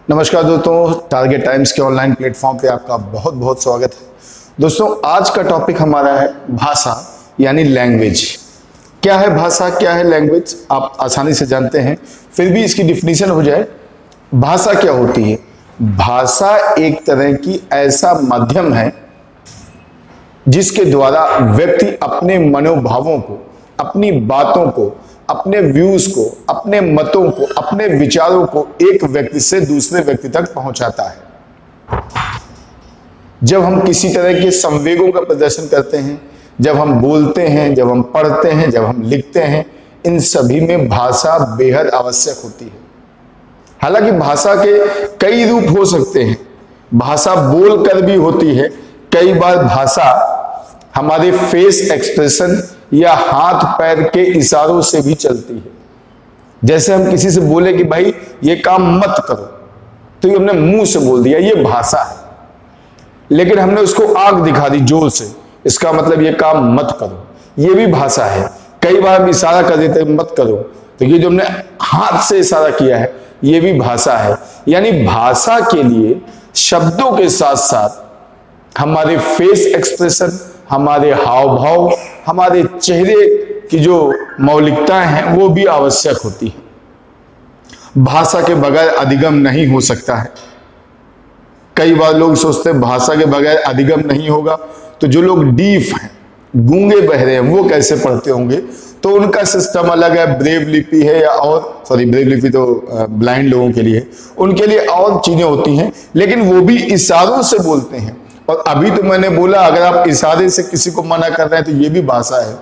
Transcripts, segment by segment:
नमस्कार दोस्तों, target times के ऑनलाइन प्लेटफॉर्म पे आपका बहुत बहुत स्वागत है। दोस्तों, आज का टॉपिक हमारा है भाषा यानी लैंग्वेज। क्या है भाषा, क्या है लैंग्वेज, आप आसानी से जानते हैं, फिर भी इसकी डिफिनीशन हो जाए। भाषा क्या होती है? भाषा एक तरह की ऐसा माध्यम है जिसके द्वारा व्यक्ति अपने मनोभावों को, अपनी बातों को, अपने व्यूज को, अपने मतों को, अपने विचारों को एक व्यक्ति से दूसरे व्यक्ति तक पहुंचाता है। जब हम किसी तरह के संवेगों का प्रदर्शन करते हैं, जब हम बोलते हैं, जब हम पढ़ते हैं, जब हम लिखते हैं, इन सभी में भाषा बेहद आवश्यक होती है। हालांकि भाषा के कई रूप हो सकते हैं। भाषा बोलकर भी होती है, कई बार भाषा हमारे फेस एक्सप्रेशन या हाथ पैर के इशारों से भी चलती है। जैसे हम किसी से बोले कि भाई ये काम मत करो, तो ये हमने मुंह से बोल दिया, ये भाषा है। लेकिन हमने उसको आंख दिखा दी जोर से, इसका मतलब ये काम मत करो, ये भी भाषा है। कई बार हम इशारा कर देते हैं मत करो, तो ये जो हमने हाथ से इशारा किया है ये भी भाषा है। यानी भाषा के लिए शब्दों के साथ साथ हमारे फेस एक्सप्रेशन, हमारे हाव भाव, हमारे चेहरे की जो मौलिकताएं हैं वो भी आवश्यक होती है। भाषा के बगैर अधिगम नहीं हो सकता है। कई बार लोग सोचते हैं भाषा के बगैर अधिगम नहीं होगा, तो जो लोग डीफ हैं, गूंगे बहरे हैं, वो कैसे पढ़ते होंगे? तो उनका सिस्टम अलग है। ब्रेव लिपि है या और ब्रेव लिपि तो ब्लाइंड लोगों के लिए, उनके लिए और चीजें होती हैं, लेकिन वो भी इशारों से बोलते हैं। और अभी तो मैंने बोला अगर आप इशारे से किसी को मना कर रहे हैं तो ये भी भाषा है।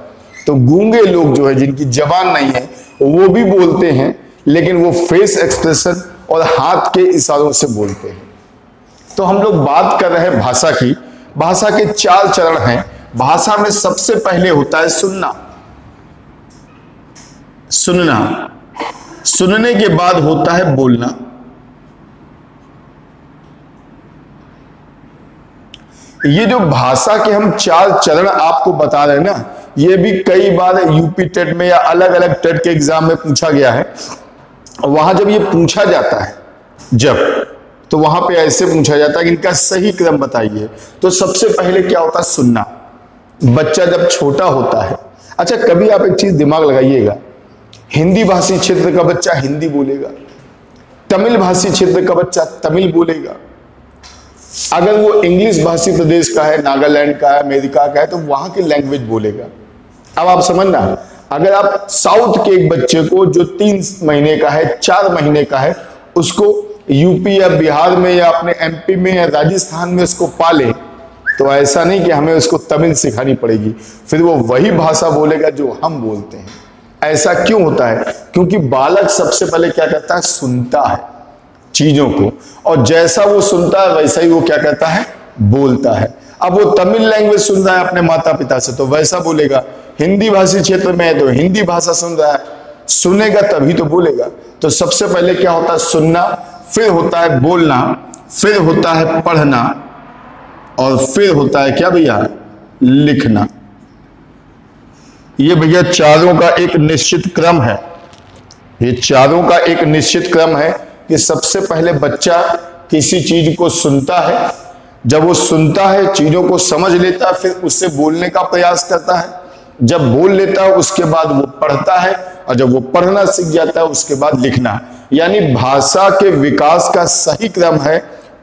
तो गूंगे लोग जो है, जिनकी जबान नहीं है, वो भी बोलते हैं, लेकिन वो फेस एक्सप्रेशन और हाथ के इशारों से बोलते हैं। तो हम लोग बात कर रहे हैं भाषा की। भाषा के 4 चरण हैं। भाषा में सबसे पहले होता है सुनना। सुनने के बाद होता है बोलना। ये जो भाषा के हम 4 चरण आपको बता रहे हैं ना, ये भी कई बार यूपी टेट में या अलग अलग टेट के एग्जाम में पूछा गया है। वहां जब ये पूछा जाता है तो वहां पे ऐसे पूछा जाता है कि इनका सही क्रम बताइए। तो सबसे पहले क्या होता है? सुनना। बच्चा जब छोटा होता है, अच्छा कभी आप एक चीज दिमाग लगाइएगा, हिंदी भाषी क्षेत्र का बच्चा हिंदी बोलेगा, तमिल भाषी क्षेत्र का बच्चा तमिल बोलेगा। अगर वो इंग्लिश भाषी प्रदेश का है, नागालैंड का है, अमेरिका का है, तो वहां की लैंग्वेज बोलेगा। अब आप समझना, अगर आप साउथ के एक बच्चे को जो 3 महीने का है, 4 महीने का है, उसको यूपी या बिहार में या अपने एमपी में या राजस्थान में उसको पाले, तो ऐसा नहीं कि हमें उसको तमिल सिखानी पड़ेगी, फिर वो वही भाषा बोलेगा जो हम बोलते हैं। ऐसा क्यों होता है? क्योंकि बालक सबसे पहले क्या करता है? सुनता है चीजों को, और जैसा वो सुनता है वैसा ही वो क्या करता है? बोलता है। अब वो तमिल लैंग्वेज सुन रहा है अपने माता पिता से, तो वैसा बोलेगा। हिंदी भाषी क्षेत्र में है तो हिंदी भाषा सुन रहा है, सुनेगा तभी तो बोलेगा। तो सबसे पहले क्या होता है? सुनना, फिर होता है बोलना, फिर होता है पढ़ना, और फिर होता है क्या भैया? लिखना। ये भैया चारों का एक निश्चित क्रम है। ये चारों का एक निश्चित क्रम है कि सबसे पहले बच्चा किसी चीज को सुनता है, जब वो सुनता है, चीजों को समझ लेता है, फिर उससे बोलने का प्रयास करता है। जब बोल लेता है उसके बाद वो पढ़ता है, और जब वो पढ़ना सीख जाता है उसके बाद लिखना। यानी भाषा के विकास का सही क्रम है,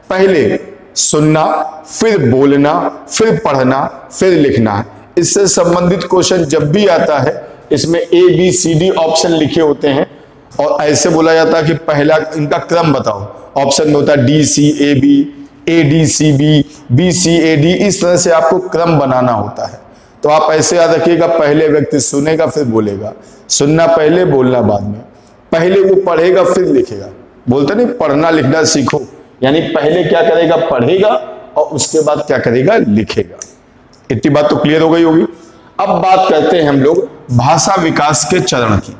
पहले सुनना, फिर बोलना, फिर पढ़ना, फिर लिखना। इससे संबंधित क्वेश्चन जब भी आता है, इसमें ABCD ऑप्शन लिखे होते हैं, और ऐसे बोला जाता है कि पहला इनका क्रम बताओ। ऑप्शन में होता है DCAB, ADCB, BCAD, इस तरह से आपको क्रम बनाना होता है। तो आप ऐसे याद रखिएगा, पहले व्यक्ति सुनेगा फिर बोलेगा, सुनना पहले, बोलना बाद में। पहले वो पढ़ेगा फिर लिखेगा। बोलते नहीं पढ़ना लिखना सीखो, यानी पहले क्या करेगा? पढ़ेगा, और उसके बाद क्या करेगा? लिखेगा। इतनी बात तो क्लियर हो गई होगी। अब बात करते हैं हम लोग भाषा विकास के चरण की।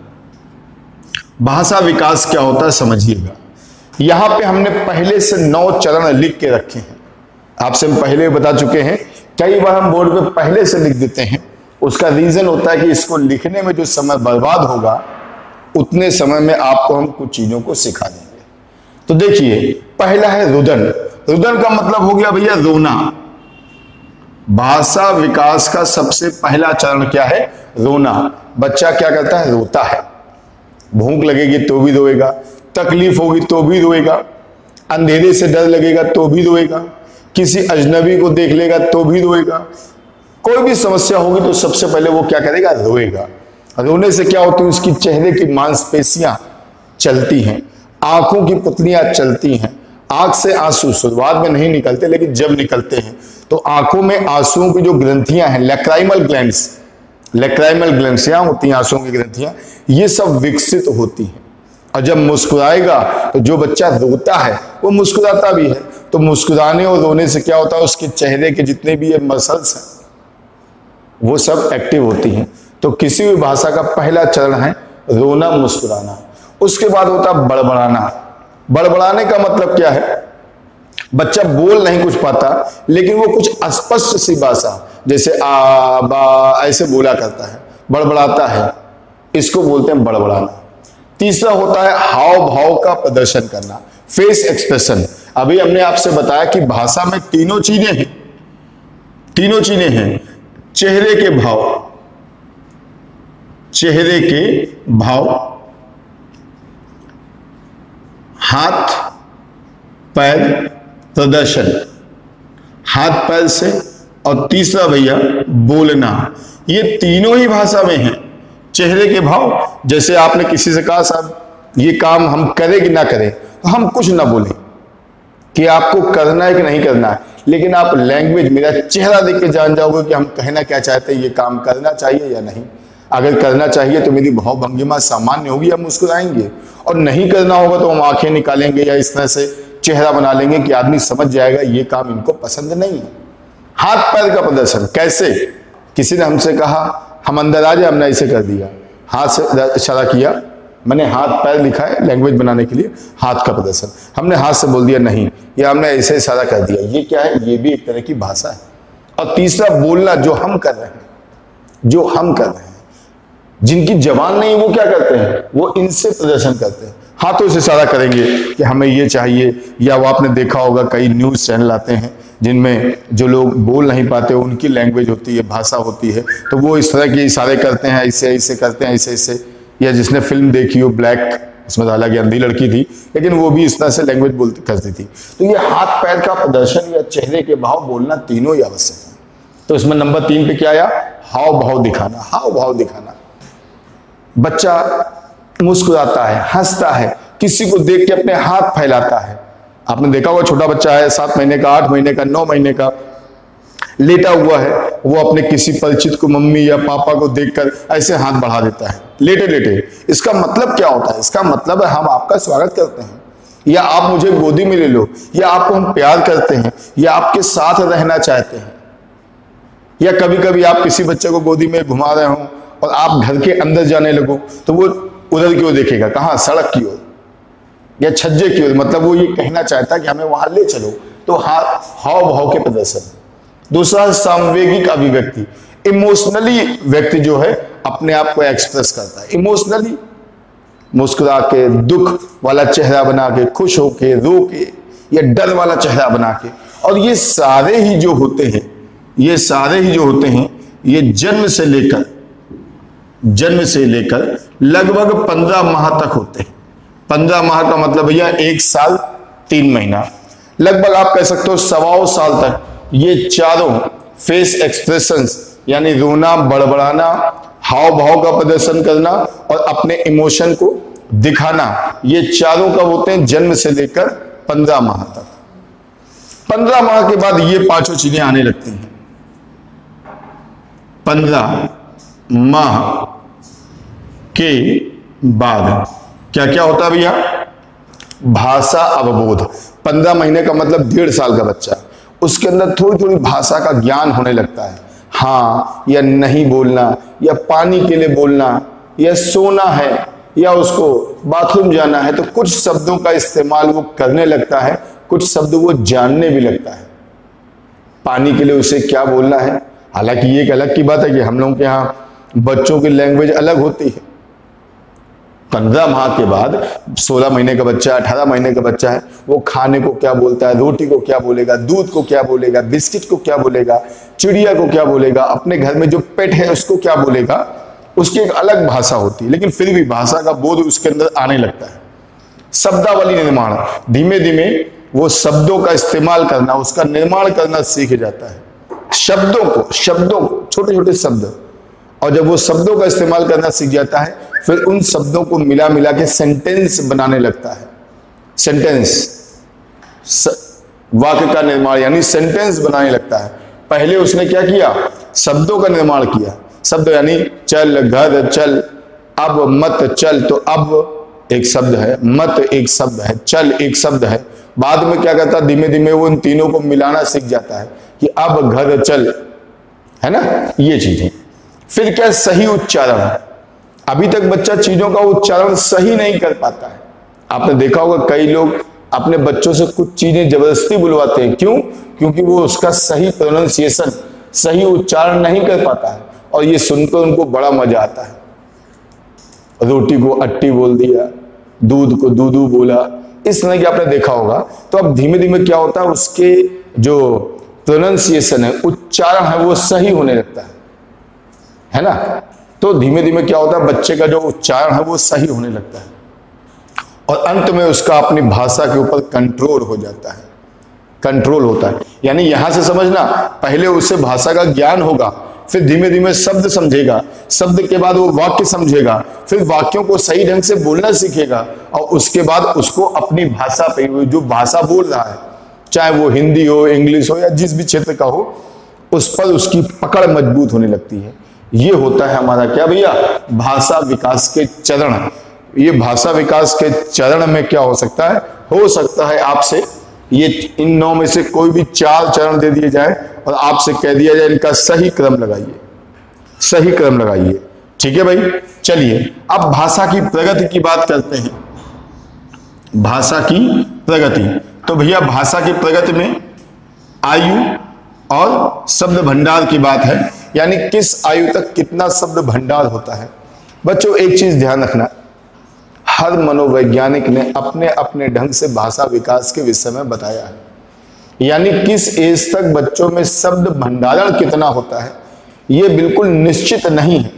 भाषा विकास क्या होता है समझिएगा। यहां पे हमने पहले से 9 चरण लिख के रखे हैं। आपसे हम पहले बता चुके हैं, कई बार हम बोर्ड पे पहले से लिख देते हैं। उसका रीजन होता है कि इसको लिखने में जो समय बर्बाद होगा, उतने समय में आपको हम कुछ चीजों को सिखा देंगे। तो देखिए, पहला है रुदन। रुदन का मतलब हो गया भैया रोना। भाषा विकास का सबसे पहला चरण क्या है? रोना। बच्चा क्या करता है? रोता है। भूख लगेगी तो भी रोएगा, तकलीफ होगी तो भी रोएगा, अंधेरे से डर लगेगा तो भी रोएगा, किसी अजनबी को देख लेगा तो भी रोएगा, कोई भी समस्या होगी तो सबसे पहले वो क्या करेगा? रोएगा। रोने से क्या होती है? उसकी चेहरे की मांसपेशियां चलती हैं, आंखों की पुतलियां चलती हैं, आंख से आंसू शुरुआत में नहीं निकलते, लेकिन जब निकलते हैं तो आंखों में आंसुओं की जो ग्रंथियां हैं, लैक्राइमल ग्लैंड्स यहां होती हैं आंसुओं की ग्रंथियां, ये सब विकसित होती हैं। और जब मुस्कुराएगा तो जो बच्चा रोता है वो मुस्कुराता भी है, तो मुस्कुराने और रोने से क्या होता है? उसके चेहरे के जितने भी ये मसल्स हैं वो सब एक्टिव होती हैं। तो किसी भी भाषा का पहला चरण है रोना, मुस्कुराना। उसके बाद होता है बड़बड़ाना। बड़बड़ाने का मतलब क्या है? बच्चा बोल नहीं कुछ पाता, लेकिन वो कुछ अस्पष्ट सी भाषा जैसे आ बा ऐसे बोला करता है, बड़बड़ाता है, इसको बोलते हैं बड़बड़ाना। तीसरा होता है हाव भाव का प्रदर्शन करना, फेस एक्सप्रेशन। अभी हमने आपसे बताया कि भाषा में तीनों चीजें हैं। चेहरे के भाव, हाथ पैर प्रदर्शन, हाथ पैर से, और तीसरा भैया बोलना। ये तीनों ही भाषा में हैं। चेहरे के भाव, जैसे आपने किसी से कहा साहब ये काम हम करें कि ना करें, तो हम कुछ ना बोलें कि आपको करना है कि नहीं करना है, लेकिन आप लैंग्वेज, मेरा चेहरा देख के जान जाओगे कि हम कहना क्या चाहते हैं, ये काम करना चाहिए या नहीं। अगर करना चाहिए तो मेरी भाव भंगिमा सामान्य होगी, हम मुस्कुराएंगे, और नहीं करना होगा तो हम आंखें निकालेंगे या इस तरह से चेहरा बना लेंगे कि आदमी समझ जाएगा ये काम इनको पसंद नहीं है। हाथ पैर का प्रदर्शन कैसे? किसी ने हमसे कहा हम अंदर आ जाए, हमने ऐसे कर दिया, हाथ से इशारा किया, मैंने हाथ पैर लिखा है लैंग्वेज बनाने के लिए, हाथ का प्रदर्शन, हमने हाथ से बोल दिया नहीं, या हमने ऐसे इशारा कर दिया, ये क्या है? ये भी एक तरह की भाषा है। और तीसरा बोलना, जो हम कर रहे हैं, जिनकी जबान नहीं वो क्या करते हैं? वो इनसे प्रदर्शन करते हैं, हाथों से इशारा करेंगे कि हमें ये चाहिए। या वो आपने देखा होगा कई न्यूज चैनल आते हैं जिनमें जो लोग बोल नहीं पाते उनकी लैंग्वेज होती है, भाषा होती है, तो वो इस तरह के इशारे करते हैं, ऐसे ऐसे करते हैं, ऐसे ऐसे। या जिसने फिल्म देखी हो ब्लैक, उसमें हालांकि अंधी लड़की थी, लेकिन वो भी इस तरह से लैंग्वेज बोलती करती थी। तो ये हाथ पैर का प्रदर्शन या चेहरे के भाव, बोलना, तीनों ही आवश्यक है। तो इसमें नंबर 3 पे क्या आया? हाव भाव दिखाना। बच्चा मुस्कुराता है, हंसता है, किसी को देख के अपने हाथ फैलाता है। आपने देखा होगा छोटा बच्चा है, 7 महीने का, 8 महीने का, 9 महीने का, लेटा हुआ है, वो अपने किसी परिचित को, मम्मी या पापा को देखकर ऐसे हाथ बढ़ा देता है लेटे। इसका मतलब क्या होता है? इसका मतलब है हम आपका स्वागत करते हैं, या आप मुझे गोदी में ले लो, या आपको हम प्यार करते हैं, या आपके साथ रहना चाहते हैं। या कभी कभी आप किसी बच्चे को गोदी में घुमा रहे हो और आप घर के अंदर जाने लगो तो वो उधर की ओर देखेगा, कहां? सड़क की ओर या छज्जे की ओर, मतलब वो ये कहना चाहता है कि हमें वहां ले चलो। तो हाव भाव के प्रदर्शन। दूसरा सामवेगिक अभिव्यक्ति, इमोशनली व्यक्ति जो है अपने आप को एक्सप्रेस करता है, इमोशनली मुस्कुरा के, दुख वाला चेहरा बना के, खुश होके, रो के, या डर वाला चेहरा बना के। और ये सारे ही जो होते हैं ये जन्म से लेकर लगभग 15 माह तक होते हैं। 15 माह का मतलब भैया 1 साल 3 महीना, लगभग आप कह सकते हो 1.25 साल तक ये चारों फेस एक्सप्रेशंस, यानी रोना, बड़बड़ाना, हाव भाव का प्रदर्शन करना और अपने इमोशन को दिखाना, ये चारों कब होते हैं? जन्म से लेकर 15 माह तक। 15 माह के बाद ये 5 चीजें आने लगती हैं। 15 माह के बाद क्या क्या होता है भैया? भाषा अवबोध। 15 महीने का मतलब 1.5 साल का बच्चा, उसके अंदर थोड़ी थोड़ी भाषा का ज्ञान होने लगता है। हाँ या नहीं बोलना, या पानी के लिए बोलना, या सोना है, या उसको बाथरूम जाना है, तो कुछ शब्दों का इस्तेमाल वो करने लगता है, कुछ शब्द वो जानने भी लगता है। पानी के लिए उसे क्या बोलना है, हालांकि ये एक अलग की बात है कि हम लोगों के यहाँ बच्चों की लैंग्वेज अलग होती है, 15 माह के बाद 16 महीने का बच्चा, 18 महीने का बच्चा है, वो खाने को क्या बोलता है, रोटी को क्या बोलेगा, दूध को क्या बोलेगा, बिस्किट को क्या बोलेगा, चिड़िया को क्या बोलेगा, अपने घर में जो पेट है उसको क्या बोलेगा, उसकी एक अलग भाषा होती है। लेकिन फिर भी भाषा का बोध उसके अंदर आने लगता है। शब्दावली निर्माण, धीमे धीमे वो शब्दों का इस्तेमाल करना, उसका निर्माण करना सीख जाता है। शब्दों को छोटे छोटे शब्द, और जब वो शब्दों का इस्तेमाल करना सीख जाता है, फिर उन शब्दों को मिला मिला के सेंटेंस बनाने लगता है। वाक्य का निर्माण यानी सेंटेंस बनाने लगता है। पहले उसने क्या किया, शब्दों का निर्माण किया। शब्द यानी चल, घर, चल, अब, मत, चल, तो अब एक शब्द है, मत एक शब्द है, चल एक शब्द है। बाद में क्या करता, धीमे धीमे वो उन तीनों को मिलाना सीख जाता है कि अब, घर, चल, है ना, ये चीजें। फिर क्या, सही उच्चारण। अभी तक बच्चा चीजों का उच्चारण सही नहीं कर पाता है। आपने देखा होगा कई लोग अपने बच्चों से कुछ चीजें जबरदस्ती बुलवाते हैं। क्यों? क्योंकि वो उसका सही प्रोनाउंसिएशन, सही उच्चारण नहीं कर पाता है, और ये सुनकर उनको बड़ा मजा आता है। रोटी को अट्टी बोल दिया, दूध को दूधू बोला, इस तरह की आपने देखा होगा। तो अब धीमे धीमे क्या होता है, उसके जो प्रोनाउंसिएशन है, उच्चारण है, वो सही होने लगता है ना। तो धीमे धीमे क्या होता है, बच्चे का जो उच्चारण है वो सही होने लगता है, और अंत में उसका अपनी भाषा के ऊपर कंट्रोल हो जाता है, कंट्रोल होता है। यानी यहां से समझना, पहले उसे भाषा का ज्ञान होगा, फिर धीमे धीमे शब्द समझेगा, शब्द के बाद वो वाक्य समझेगा, फिर वाक्यों को सही ढंग से बोलना सीखेगा, और उसके बाद उसको अपनी भाषा पे, जो भाषा बोल रहा है, चाहे वो हिंदी हो, इंग्लिश हो, या जिस भी क्षेत्र का हो, उस पर उसकी पकड़ मजबूत होने लगती है। ये होता है हमारा क्या भैया, भाषा विकास के चरण। ये भाषा विकास के चरण में क्या हो सकता है आपसे ये इन 9 में से कोई भी 4 चरण दे दिए जाए और आपसे कह दिया जाए इनका सही क्रम लगाइए, सही क्रम लगाइए। ठीक है भाई, चलिए अब भाषा की प्रगति की बात करते हैं। भाषा की प्रगति, तो भैया भाषा की प्रगति में आयु और शब्द भंडार की बात है, यानी किस आयु तक कितना शब्द भंडार होता है। बच्चों एक चीज ध्यान रखना, हर मनोवैज्ञानिक ने अपने अपने ढंग से भाषा विकास के विषय में बताया है। यानी किस एज तक बच्चों में शब्द भंडारण कितना होता है, यह बिल्कुल निश्चित नहीं है।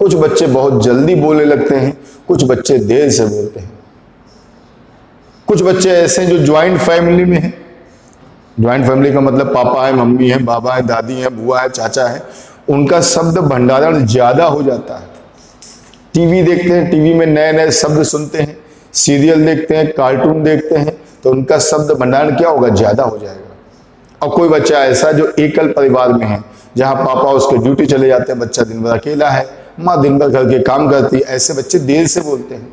कुछ बच्चे बहुत जल्दी बोलने लगते हैं, कुछ बच्चे देर से बोलते हैं। कुछ बच्चे ऐसे जो ज्वाइंट फैमिली में हैं, ज्वाइंट फैमिली का मतलब पापा है, मम्मी है, बाबा है, दादी है, बुआ है, चाचा है, उनका शब्द भंडारण ज्यादा हो जाता है। टीवी देखते हैं, टीवी में नए नए शब्द सुनते हैं, सीरियल देखते हैं, कार्टून देखते हैं, तो उनका शब्द भंडारण क्या होगा, ज्यादा हो जाएगा। और कोई बच्चा ऐसा जो एकल परिवार में है, जहां पापा उसके ड्यूटी चले जाते हैं, बच्चा दिन भर अकेला है, माँ दिन भर घर के काम करती है, ऐसे बच्चे देर से बोलते हैं,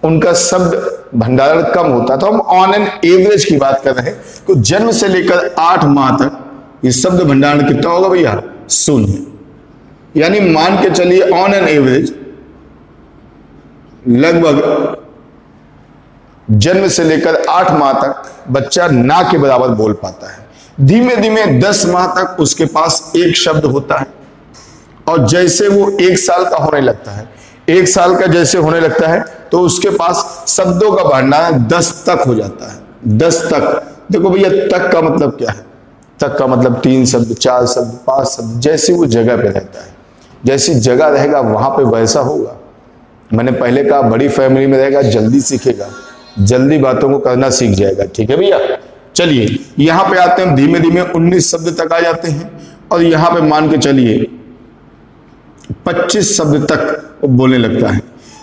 उनका शब्द भंडारण कम होता है। तो हम ऑन एन एवरेज की बात कर रहे हैं, तो जन्म से लेकर 8 माह तक ये शब्द भंडारण कितना होगा भैया, 0। यानी मान के चलिए ऑन एन एवरेज लगभग जन्म से लेकर 8 माह तक बच्चा ना के बराबर बोल पाता है। धीमे धीमे 10 माह तक उसके पास एक शब्द होता है, और जैसे वो 1 साल का होने लगता है, 1 साल का जैसे होने लगता है, तो उसके पास शब्दों का भंडार 10 तक हो जाता है। 10 तक, देखो भैया तक का मतलब क्या है, तक का मतलब 3 शब्द, 4 शब्द, 5 शब्द, जैसे वो जगह पे रहता है, जैसी जगह रहेगा वहां पे वैसा होगा। मैंने पहले कहा बड़ी फैमिली में रहेगा जल्दी सीखेगा, जल्दी बातों को करना सीख जाएगा। ठीक है भैया, चलिए यहां पे आते हैं, धीमे धीमे 19 शब्द तक आ जाते हैं, और यहां पे मान के चलिए 25 शब्द तक वो बोलने लगता है।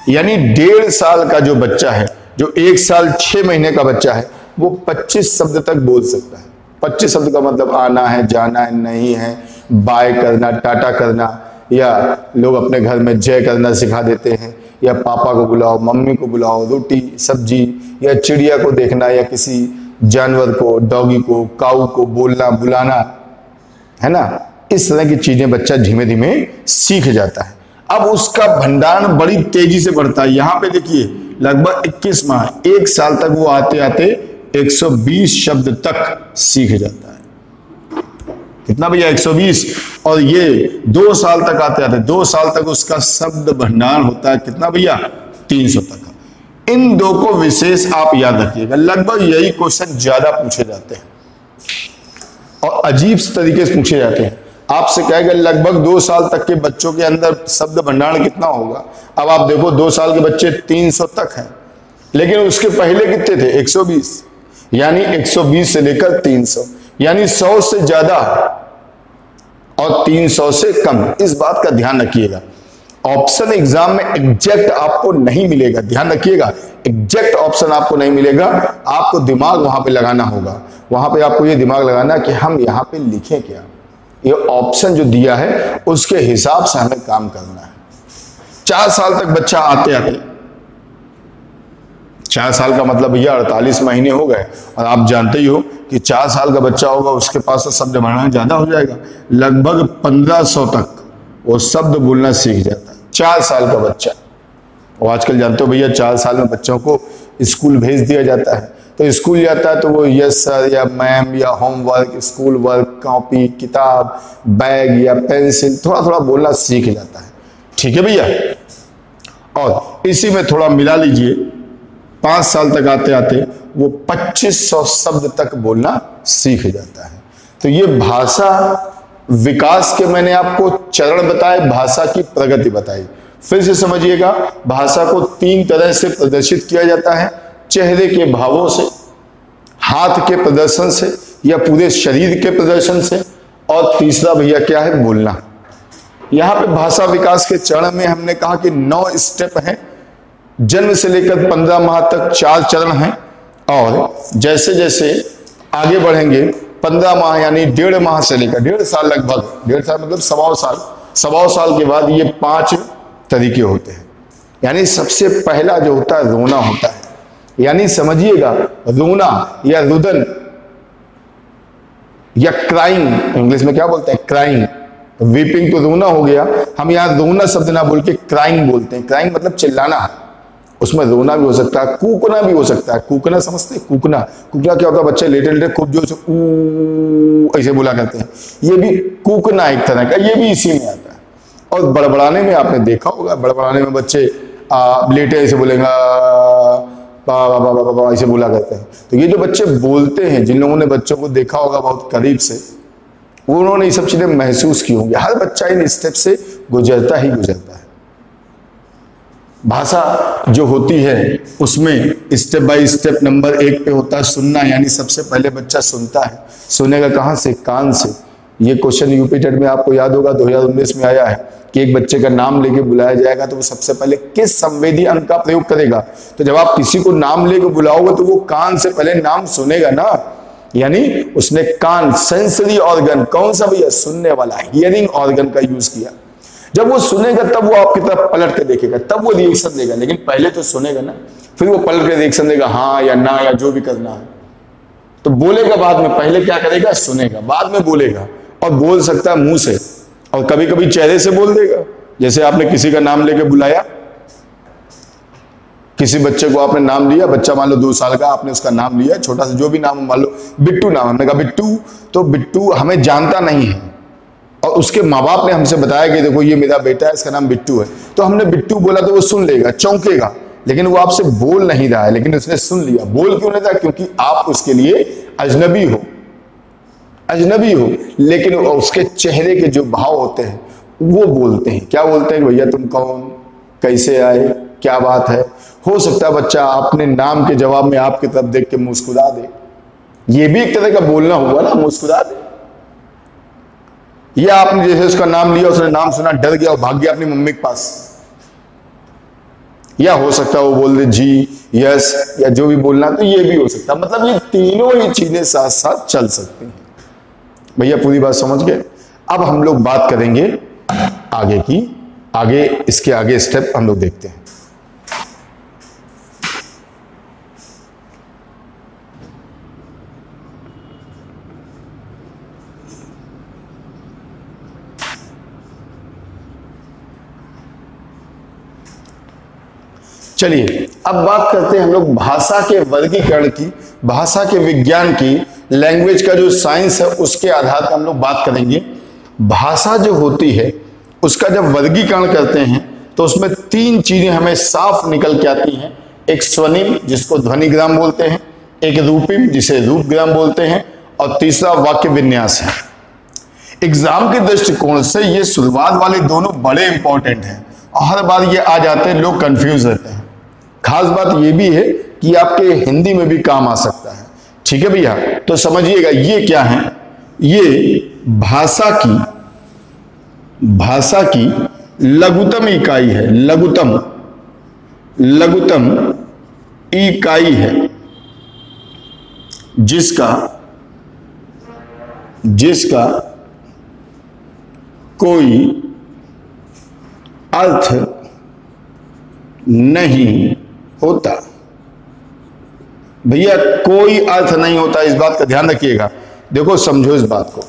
यानी 1.5 साल का जो बच्चा है, जो 1 साल 6 महीने का बच्चा है, वो 25 शब्द तक बोल सकता है। 25 शब्द का मतलब आना है, जाना है, नहीं है, बाय करना, टाटा करना, या लोग अपने घर में जय करना सिखा देते हैं, या पापा को बुलाओ, मम्मी को बुलाओ, रोटी सब्जी, या चिड़िया को देखना, या किसी जानवर को, डॉगी को, काऊ को बोलना बुलाना, है ना। इस तरह की चीजें बच्चा धीमे धीमे सीख जाता है। अब उसका भंडारण बड़ी तेजी से बढ़ता है। यहां पे देखिए लगभग 21 माह, 1 साल तक वो आते आते 120 शब्द तक सीख जाता है। कितना भैया, 120। और ये 2 साल तक आते आते 2 साल तक उसका शब्द भंडार होता है कितना भैया, 300 तक का। इन दो को विशेष आप याद रखिएगा, लगभग यही क्वेश्चन ज्यादा पूछे जाते हैं और अजीब तरीके से पूछे जाते हैं। आपसे कहेगा लगभग 2 साल तक के बच्चों के अंदर शब्द भंडार कितना होगा। अब आप देखो 2 साल के बच्चे 300 तक हैं, लेकिन उसके पहले कितने थे 120, यानी 120 से लेकर 300, यानी 100 से ज्यादा और 300 से कम। इस बात का ध्यान रखिएगा। ऑप्शन एग्जाम में एग्जैक्ट आपको नहीं मिलेगा, ध्यान रखिएगा, एग्जैक्ट ऑप्शन आपको नहीं मिलेगा, आपको दिमाग वहां पे लगाना होगा। वहां पे आपको ये दिमाग लगाना कि हम यहाँ पे लिखें क्या, ये ऑप्शन जो दिया है उसके हिसाब से हमें काम करना है। 4 साल तक बच्चा आते आते, 4 साल का मतलब भैया 48 महीने हो गए, और आप जानते ही हो कि 4 साल का बच्चा होगा उसके पास तो शब्द भंडार ज्यादा हो जाएगा, लगभग 1500 तक वो शब्द बोलना सीख जाता है 4 साल का बच्चा। और आजकल जानते हो भैया 4 साल में बच्चों को स्कूल भेज दिया जाता है, तो स्कूल जाता है तो वो यस सर या मैम या होमवर्क, स्कूल वर्क, कॉपी, किताब, बैग या पेंसिल थोड़ा थोड़ा बोलना सीख जाता है। ठीक है भैया, और इसी में थोड़ा मिला लीजिए, 5 साल तक आते आते वो 2500 शब्द तक बोलना सीख जाता है। तो ये भाषा विकास के मैंने आपको चरण बताए, भाषा की प्रगति बताई। फिर से समझिएगा, भाषा को 3 तरह से प्रदर्शित किया जाता है, चेहरे के भावों से, हाथ के प्रदर्शन से या पूरे शरीर के प्रदर्शन से, और तीसरा भैया क्या है, बोलना। यहां पे भाषा विकास के चरण में हमने कहा कि 9 स्टेप हैं, जन्म से लेकर 15 माह तक 4 चरण हैं, और जैसे जैसे आगे बढ़ेंगे 15 माह यानी 1.5 माह से लेकर 1.5 साल, लगभग 1.5 साल मतलब 1.25 साल के बाद ये 5 तरीके होते हैं। यानी सबसे पहला जो होता है रोना होता है, यानी समझिएगा रोना या रुदन या क्राइंग, इंग्लिश में क्या बोलते हैं, क्राइंग। वीपिंग तो रोना हो गया, हम यहां रोना शब्द ना बोल के क्राइंग बोलते हैं। क्राइंग मतलब चिल्लाना, उसमें रोना भी हो सकता है, कूकना भी हो सकता है। कूकना समझते हैं, कूकना, कूकना क्या होता है, बच्चे लेटे लेटे खूब जोर से ऐसे बोला करते हैं, ये भी कूकना एक तरह का, ये भी इसी में आता है। और बड़बड़ाने में आपने देखा होगा, बड़बड़ाने में बच्चे लेटे ऐसे बोलेंगे ऐसे बोला करते हैं। तो ये जो बच्चे बोलते हैं, जिन लोगों ने बच्चों को देखा होगा बहुत करीब से, उन्होंने ये सब चीजें महसूस की होंगी। हर बच्चा इन स्टेप से गुजरता ही गुजरता है। भाषा जो होती है उसमें स्टेप बाय स्टेप नंबर 1 पे होता है सुनना, यानी सबसे पहले बच्चा सुनता है। सुनेगा कहां से, कान से। ये क्वेश्चन यूपी टेट में आपको याद होगा 2019 में आया है कि एक बच्चे का नाम लेके बुलाया जाएगा तो वो सबसे पहले किस संवेदी अंग का प्रयोग करेगा। तो जब आप किसी को नाम लेके बुलाओगे तो वो कान से पहले नाम सुनेगा ना, यानी उसने कान, सेंसरी ऑर्गन, कौन सा भैया, सुनने वाला, हियरिंग ऑर्गन का यूज किया। जब वो सुनेगा तब वो आपकी तरफ पलट के देखेगा, तब वो रिएक्शन देगा। लेकिन पहले तो सुनेगा ना, फिर वो पलट के रिएक्शन देगा, हाँ या ना या जो भी करना है। तो बोलेगा बाद में, पहले क्या करेगा, सुनेगा, बाद में बोलेगा। और बोल सकता है मुंह से, और कभी कभी चेहरे से बोल देगा। जैसे आपने किसी का नाम लेके बुलाया, किसी बच्चे को आपने नाम लिया, बच्चा मान लो 2 साल का, आपने उसका नाम लिया, छोटा सा जो भी नाम, मान लो बिट्टू नाम, हमने कहा बिट्टू, तो बिट्टू हमें जानता नहीं है और उसके माँ बाप ने हमसे बताया कि देखो ये मेरा बेटा है, इसका नाम बिट्टू है, तो हमने बिट्टू बोला तो वो सुन लेगा, चौंकेगा, लेकिन वो आपसे बोल नहीं रहा है, लेकिन उसने सुन लिया। बोल क्यों नहीं रहा, क्योंकि आप उसके लिए अजनबी हो, अजनबी हो। लेकिन उसके चेहरे के जो भाव होते हैं वो बोलते हैं। क्या बोलते हैं, भैया तुम कौन, कैसे आए, क्या बात है। हो सकता है बच्चा अपने नाम के जवाब में आपकी तरफ देख के मुस्कुरा दे, ये भी एक तरह का बोलना हुआ ना, मुस्कुरा दे। या आपने जैसे उसका नाम लिया, उसने नाम सुना, डर गया और भाग गया अपनी मम्मी के पास। या हो सकता है वो बोल दे जी, यस, या जो भी बोलना, तो ये भी हो सकता है। मतलब ये तीनों ही चीजें साथ साथ चल सकती हैं। भैया पूरी बात समझ गए। अब हम लोग बात करेंगे आगे की, आगे इसके आगे स्टेप हम लोग देखते हैं। चलिए अब बात करते हैं हम लोग भाषा के वर्गीकरण की, भाषा के विज्ञान की, लैंग्वेज का जो साइंस है उसके आधार पर हम लोग बात करेंगे। भाषा जो होती है उसका जब वर्गीकरण करते हैं तो उसमें 3 चीजें हमें साफ निकल के आती हैं। एक स्वनिम जिसको ध्वनिग्राम बोलते हैं, एक रूपिम जिसे रूपग्राम बोलते हैं, और तीसरा वाक्य विन्यास है। एग्जाम के दृष्टिकोण से ये शुरुआत वाले दोनों बड़े इंपॉर्टेंट हैं और हर बार ये आ जाते हैं, लोग कंफ्यूज रहते हैं। खास बात ये भी है कि आपके हिंदी में भी काम आ सकता है। ठीक है भैया, तो समझिएगा ये क्या है, ये भाषा की लघुतम इकाई है। लघुतम इकाई है जिसका कोई अर्थ नहीं होता। भैया कोई अर्थ नहीं होता, इस बात का ध्यान रखिएगा। देखो समझो इस बात को,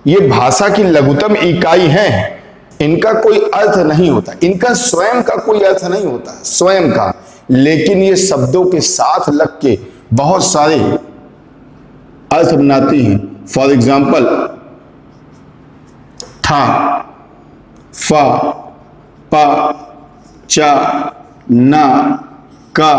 ये भाषा की लघुतम इकाई है, इनका कोई अर्थ नहीं होता, इनका स्वयं का कोई अर्थ नहीं होता स्वयं का, लेकिन ये शब्दों के साथ लग के बहुत सारे अर्थ बनाती हैं। फॉर एग्जाम्पल था, फा, पा, चा, ना, का,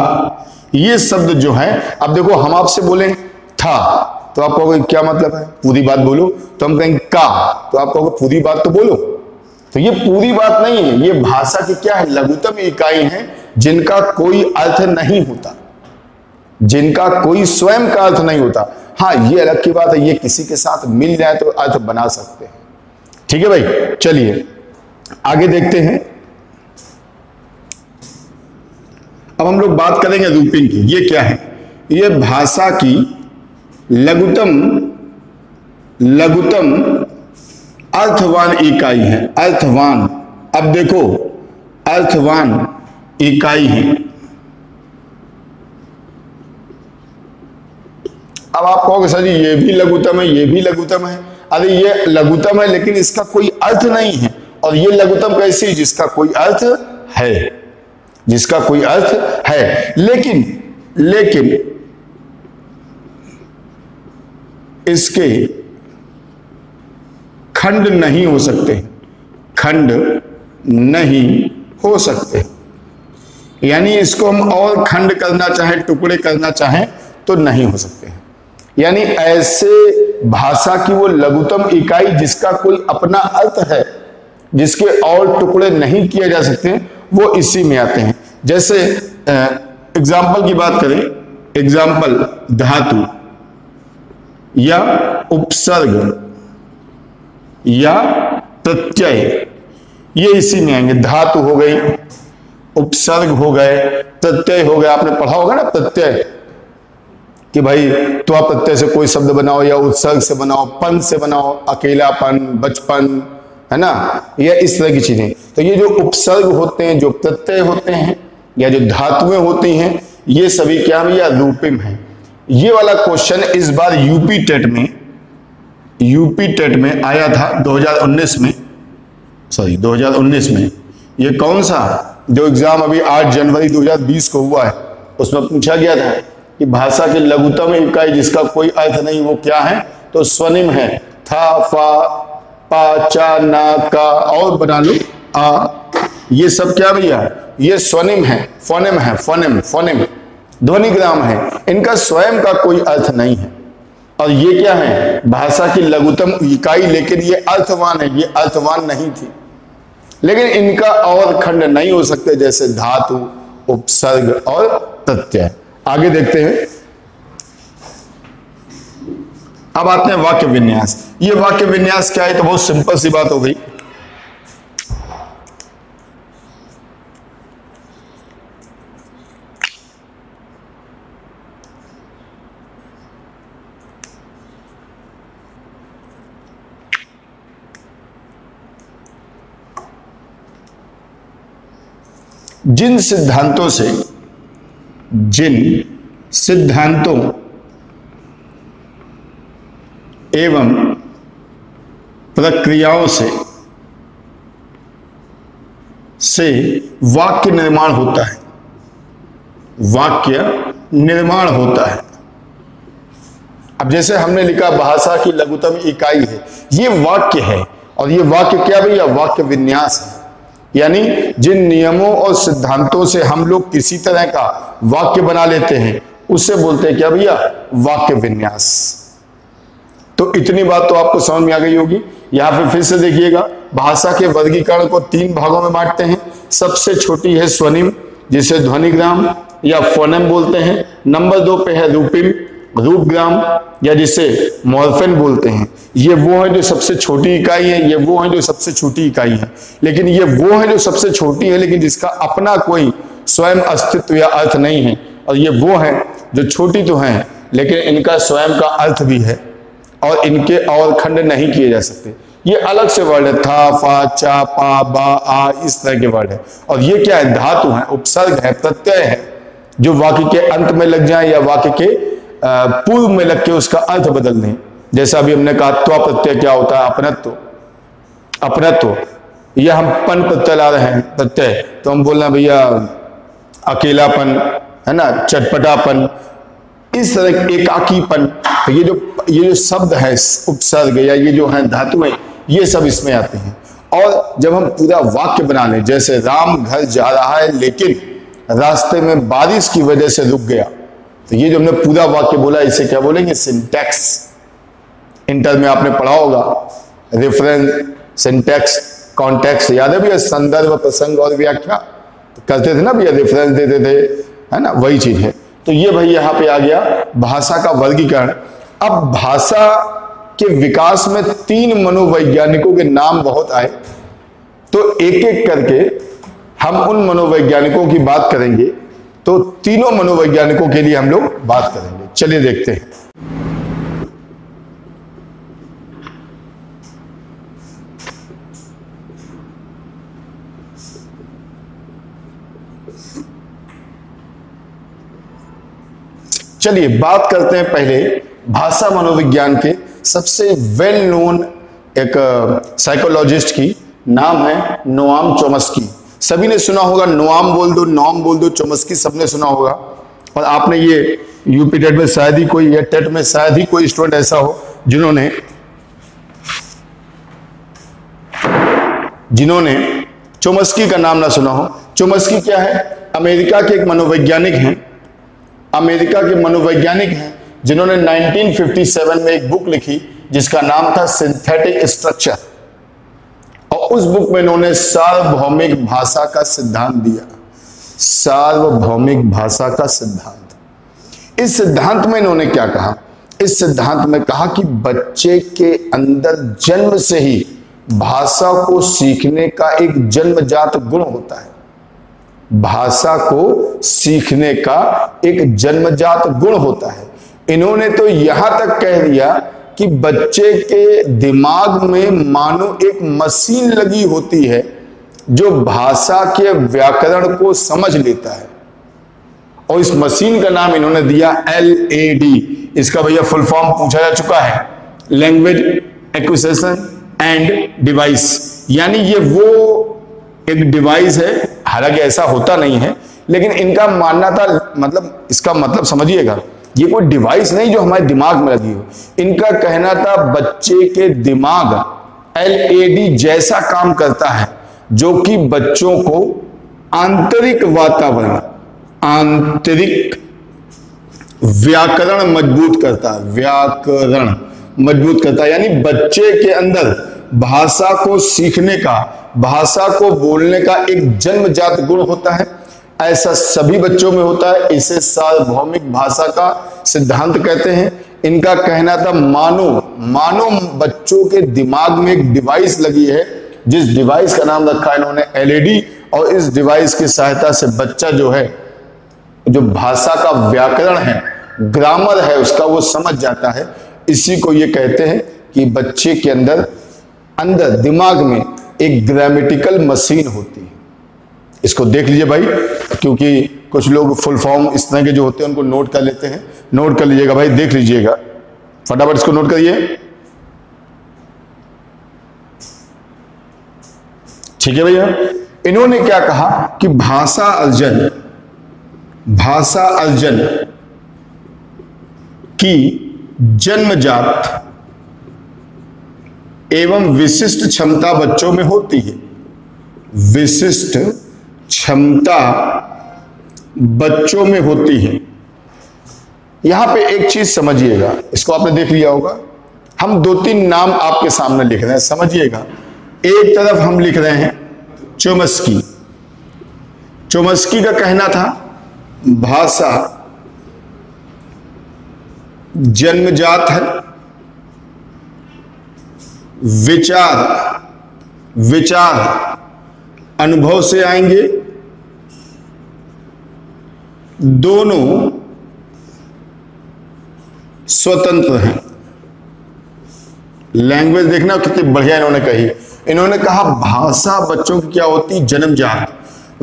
ये शब्द जो है, अब देखो हम आपसे बोलें था तो आप कहोगे क्या मतलब है, पूरी बात बोलो। तो हम कहेंगे का, तो आप कहोगे पूरी बात तो बोलो। तो ये पूरी बात नहीं है, ये भाषा की क्या है, लघुतम इकाई है जिनका कोई अर्थ नहीं होता, जिनका कोई स्वयं का अर्थ नहीं होता। हाँ ये अलग की बात है, ये किसी के साथ मिल जाए तो अर्थ बना सकते हैं। ठीक है भाई, चलिए आगे देखते हैं। अब हम लोग बात करेंगे रूपिंग की। ये क्या है, ये भाषा की लघुतम अर्थवान इकाई है। अर्थवान, अब देखो अर्थवान इकाई है। अब आप कहोगे सर जी ये भी लघुतम है, ये भी लघुतम है। अरे ये लघुतम है लेकिन इसका कोई अर्थ नहीं है, और ये लघुतम कैसी, जिसका कोई अर्थ है, जिसका कोई अर्थ है, लेकिन इसके खंड नहीं हो सकते, खंड नहीं हो सकते, यानी इसको हम और खंड करना चाहें, टुकड़े करना चाहें तो नहीं हो सकते हैं। यानी ऐसे भाषा की वो लघुतम इकाई जिसका कोई अपना अर्थ है, जिसके और टुकड़े नहीं किए जा सकते, वो इसी में आते हैं। जैसे एग्जाम्पल की बात करें, एग्जाम्पल धातु या उपसर्ग या प्रत्यय, ये इसी में आएंगे। धातु हो गई, उपसर्ग हो गए, प्रत्यय हो गया। आपने पढ़ा होगा ना प्रत्यय, कि भाई तो आप प्रत्यय से कोई शब्द बनाओ या उत्सर्ग से बनाओ, पन से बनाओ, अकेलापन, बचपन, है ना, या इस तरह की चीजें। तो ये जो उपसर्ग होते हैं, जो प्रत्यय होते हैं, या जो धातुएं होती हैं, ये सभी क्या है, या रूपिम है। ये वाला क्वेश्चन इस बार यूपी टेट में आया था 2019 में। ये कौन सा जो एग्जाम अभी 8 जनवरी 2020 को हुआ है, उसमें पूछा गया था कि भाषा की लघुतम इकाई जिसका कोई अर्थ नहीं, वो क्या है, तो स्वनिम है। था, फा, पा, चा, ना, का, और बना लो आ, ये सब क्या भैया, ये स्वनिम है, फोनेम है, फोनेम ध्वनिग्राम है, इनका स्वयं का कोई अर्थ नहीं है। और ये क्या है, भाषा की लघुतम इकाई, लेकिन ये अर्थवान है, ये अर्थवान नहीं थी, लेकिन इनका और खंड नहीं हो सकते, जैसे धातु, उपसर्ग और प्रत्यय। आगे देखते हैं। अब आते हैं वाक्य विन्यास। ये वाक्य विन्यास क्या है, तो बहुत सिंपल सी बात हो गई। जिन सिद्धांतों एवं प्रक्रियाओं से वाक्य निर्माण होता है, वाक्य निर्माण होता है। अब जैसे हमने लिखा भाषा की लघुतम इकाई है, ये वाक्य है, और ये वाक्य क्या भैया, वाक्य विन्यास है। यानी जिन नियमों और सिद्धांतों से हम लोग किसी तरह का वाक्य बना लेते हैं उससे बोलते हैं क्या भैया, वाक्य विन्यास। तो इतनी बात तो आपको समझ में आ गई होगी। यहां पे फिर से देखिएगा, भाषा के वर्गीकरण को 3 भागों में बांटते हैं। सबसे छोटी है स्वनिम, जिसे ध्वनिग्राम या फोनेम बोलते हैं। नंबर 2 पे है रूपिम, रूपग्राम, या जिसे मॉर्फेम बोलते हैं। ये वो है जो सबसे छोटी इकाई है, ये वो है जो सबसे छोटी इकाई है। लेकिन ये वो है जो सबसे छोटी है लेकिन जिसका अपना कोई स्वयं अस्तित्व या अर्थ नहीं है, और ये वो है जो छोटी तो हैं लेकिन इनका स्वयं का अर्थ भी है और इनके और खंड नहीं किए जा सकते। ये अलग से वर्ड है, था, फा, चा, पा, बा, आ, इस तरह के वर्ड है। और ये क्या है, धातु है, उपसर्ग है, प्रत्यय है, जो वाक्य के अंत में लग जाए या वाक्य के पूर्व में लग के उसका अर्थ बदल दें। जैसा अभी हमने कहा त्व प्रत्यय क्या होता है, अपनत्व। अपनत्व, यह हम पन प्रत्यय ला रहे हैं प्रत्यय, तो हम बोलना भैया अकेलापन, है ना, चटपटापन, इस तरह एकाकीपन। तो ये जो शब्द है उपसर्ग या ये जो है धातु है, ये सब इसमें आते हैं। और जब हम पूरा वाक्य बना लें, जैसे राम घर जा रहा है लेकिन रास्ते में बारिश की वजह से रुक गया, तो ये जो हमने पूरा वाक्य बोला इसे क्या बोलेंगे, सिंटैक्स। इंटर में आपने पढ़ा होगा रेफरेंस, सिंटैक्स, कॉन्टेक्स्ट, याद है भैया, संदर्भ, प्रसंग और व्याख्या तो करते थे ना भैया, रेफरेंस देते थे, है ना, वही चीज है। तो ये भाई यहां पे आ गया भाषा का वर्गीकरण। अब भाषा के विकास में 3 मनोवैज्ञानिकों के नाम बहुत आए, तो एक एक करके हम उन मनोवैज्ञानिकों की बात करेंगे। तो तीनों मनोवैज्ञानिकों के लिए हम लोग बात करेंगे। चलिए देखते हैं। चलिए बात करते हैं पहले भाषा मनोविज्ञान के सबसे वेल नोन एक साइकोलॉजिस्ट की। नाम है नोआम चॉम्स्की। सभी ने सुना होगा, नोआम बोल दो, नॉम बोल दो, चॉम्स्की सबने सुना होगा। और आपने ये यूपी टेट में शायद ही कोई, या टेट में शायद ही कोई स्टूडेंट ऐसा हो जिन्होंने चॉम्स्की का नाम ना सुना हो। चॉम्स्की क्या है, अमेरिका के एक मनोवैज्ञानिक हैं। अमेरिका के मनोवैज्ञानिक हैं जिन्होंने 1957 में एक बुक लिखी जिसका नाम था सिंथेटिक स्ट्रक्चर। और उस बुक में इन्होंने सार्वभौमिक भाषा का सिद्धांत दिया। सार्वभौमिक भाषा का सिद्धांत। इस सिद्धांत में इन्होंने क्या कहा, इस सिद्धांत में कहा कि बच्चे के अंदर जन्म से ही भाषा को सीखने का एक जन्मजात गुण होता है। भाषा को सीखने का एक जन्मजात गुण होता है। इन्होंने तो यहां तक कह दिया कि बच्चे के दिमाग में मानो एक मशीन लगी होती है जो भाषा के व्याकरण को समझ लेता है। और इस मशीन का नाम इन्होंने दिया LAD। इसका भैया फुल फॉर्म पूछा जा चुका है, लैंग्वेज एक्विजिशन एंड डिवाइस। यानी ये वो एक डिवाइस है, हालांकि ऐसा होता नहीं है, लेकिन इनका मानना था, मतलब इसका मतलब समझिएगा, ये कोई डिवाइस नहीं जो हमारे दिमाग में लगी हो। इनका कहना था बच्चे के दिमाग LAD जैसा काम करता है, जो कि बच्चों को आंतरिक वातावरण, आंतरिक व्याकरण मजबूत करता है। व्याकरण मजबूत करता है, यानी बच्चे के अंदर भाषा को सीखने का, भाषा को बोलने का एक जन्मजात गुण होता है। ऐसा सभी बच्चों में होता है। इसे सार्वभौमिक भाषा का सिद्धांत कहते हैं। इनका कहना था मानो बच्चों के दिमाग में एक डिवाइस लगी है, जिस डिवाइस का नाम रखा इन्होंने LAD। और इस डिवाइस की सहायता से बच्चा जो है, जो भाषा का व्याकरण है, ग्रामर है उसका, वो समझ जाता है। इसी को ये कहते हैं कि बच्चे के अंदर दिमाग में एक ग्रामेटिकल मशीन होती है। इसको देख लीजिए भाई, क्योंकि कुछ लोग फुल फॉर्म इस तरह के जो होते हैं उनको नोट कर लेते हैं। नोट कर लीजिएगा भाई, देख लीजिएगा फटाफट, इसको नोट करिए। ठीक है भैया। इन्होंने क्या कहा कि भाषा अर्जन की जन्मजात एवं विशिष्ट क्षमता बच्चों में होती है। विशिष्ट क्षमता बच्चों में होती है। यहां पे एक चीज समझिएगा, इसको आपने देख लिया होगा। हम 2-3 नाम आपके सामने लिख रहे हैं, समझिएगा। एक तरफ हम लिख रहे हैं चोम्स्की। चोम्स्की का कहना था भाषा जन्मजात है, विचार अनुभव से आएंगे, दोनों स्वतंत्र हैं। लैंग्वेज देखना कितनी बढ़िया इन्होंने कही। इन्होंने कहा भाषा बच्चों की क्या होती, जन्मजात।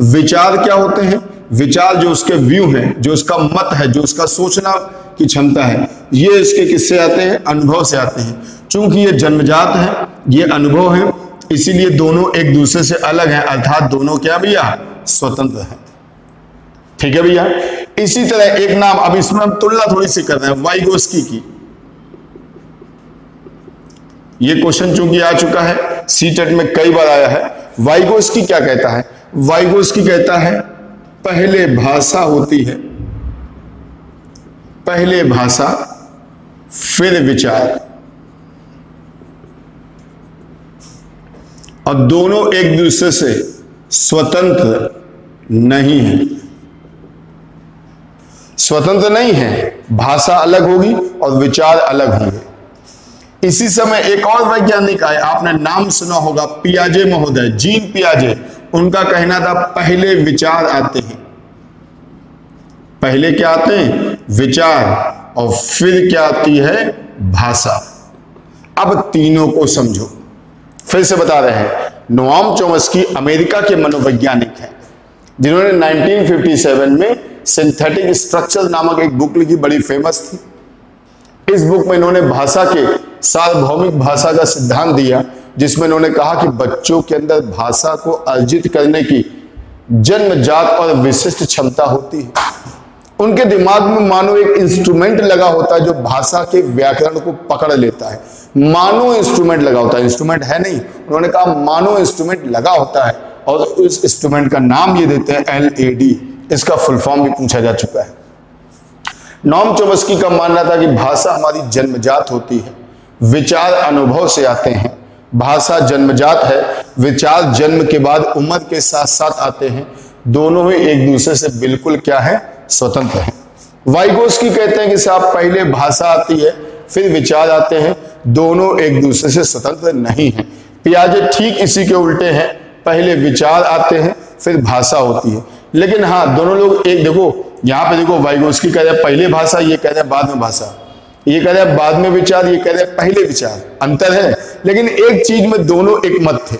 विचार क्या होते हैं, विचार जो उसके व्यू हैं, जो उसका मत है, जो उसका सोचना की क्षमता है, ये इसके किससे आते हैं, अनुभव से आते हैं। चूंकि ये जन्मजात है, ये अनुभव है, इसीलिए दोनों एक दूसरे से अलग हैं, अर्थात दोनों क्या भैया, स्वतंत्र हैं। ठीक है भैया। इसी तरह एक नाम, अब इसमें हम तुलना थोड़ी सी कर रहे हैं वाइगोस्की की। ये क्वेश्चन चूंकि आ चुका है, सीटेट में कई बार आया है। वाइगोस्की क्या कहता है, वाइगोस्की कहता है पहले भाषा होती है, पहले भाषा फिर विचार, और दोनों एक दूसरे से स्वतंत्र नहीं है। स्वतंत्र नहीं है, भाषा अलग होगी और विचार अलग होंगे। इसी समय एक और वैज्ञानिक आए, आपने नाम सुना होगा, पियाजे महोदय, जीन पियाजे। उनका कहना था पहले विचार आते हैं। पहले क्या आते हैं, विचार, और फिर क्या आती है, भाषा। अब तीनों को समझो, फिर से बता रहे हैं। नोआम चोम्स्की अमेरिका के मनोवैज्ञानिक हैं, जिन्होंने 1957 में सिंथेटिक स्ट्रक्चर नामक एक बुक लिखी, बड़ी फेमस थी। इस बुक में इन्होंने भाषा के सार्वभौमिक भाषा का सिद्धांत दिया, जिसमें इन्होंने कहा कि बच्चों के अंदर भाषा को अर्जित करने की जन्मजात और विशिष्ट क्षमता होती है। उनके दिमाग में मानो एक इंस्ट्रूमेंट लगा होता है जो भाषा के व्याकरण को पकड़ लेता है। मानो इंस्ट्रूमेंट लगा होता है, इंस्ट्रूमेंट है नहीं, उन्होंने कहा मानो इंस्ट्रूमेंट लगा होता है, और उस इंस्ट्रूमेंट का नाम ये देते हैं LAD। इसका फुल फॉर्म भी पूछा जा चुका है। नोआम चोम्स्की का मानना था कि भाषा हमारी जन्मजात होती है, विचार अनुभव से आते हैं। भाषा जन्मजात है, विचार जन्म के बाद उम्र के साथ साथ आते हैं। दोनों ही एक दूसरे से बिल्कुल क्या है, स्वतंत्र है। वाइगोस्की कहते हैं कि साहब पहले भाषा आती है फिर विचार आते हैं, दोनों एक दूसरे से स्वतंत्र नहीं है। पियाजे ठीक इसी के उल्टे हैं, पहले विचार आते हैं फिर भाषा होती है। लेकिन हाँ, दोनों लोग एक, देखो यहां पे देखो, वाइगोस्की कह रहे हैं पहले भाषा, ये कह रहे हैं बाद में भाषा, ये कह रहे हैं बाद में विचार, ये कह रहे हैं पहले विचार। अंतर है, लेकिन एक चीज में दोनों एक मत थे,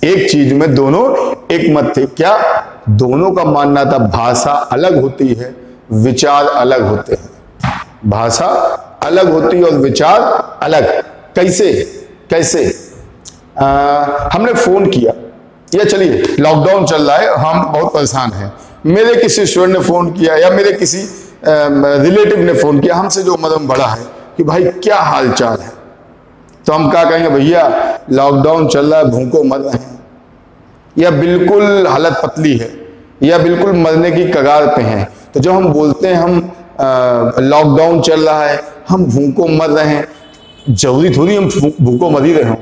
एक चीज में दोनों एक मत थे। क्या? दोनों का मानना था भाषा अलग होती है, विचार अलग होते हैं। भाषा अलग होती है और विचार अलग। कैसे? कैसे? हमने फोन किया, या चलिए लॉकडाउन चल रहा है, हम बहुत परेशान हैं, मेरे किसी स्टूडेंट ने फोन किया या मेरे किसी रिलेटिव ने फोन किया हमसे जो उम्र में बड़ा है, कि भाई क्या हाल चाल है, तो हम क्या कहेंगे, भैया लॉकडाउन चल रहा है, भूखों मर रहे हैं, या बिल्कुल हालत पतली है, या बिल्कुल मरने की कगार पे हैं। तो जब हम बोलते हैं हम लॉकडाउन चल रहा है, हम भूखों मर रहे हैं, जरूरी थोड़ी हम भूखों मर ही रहे हों।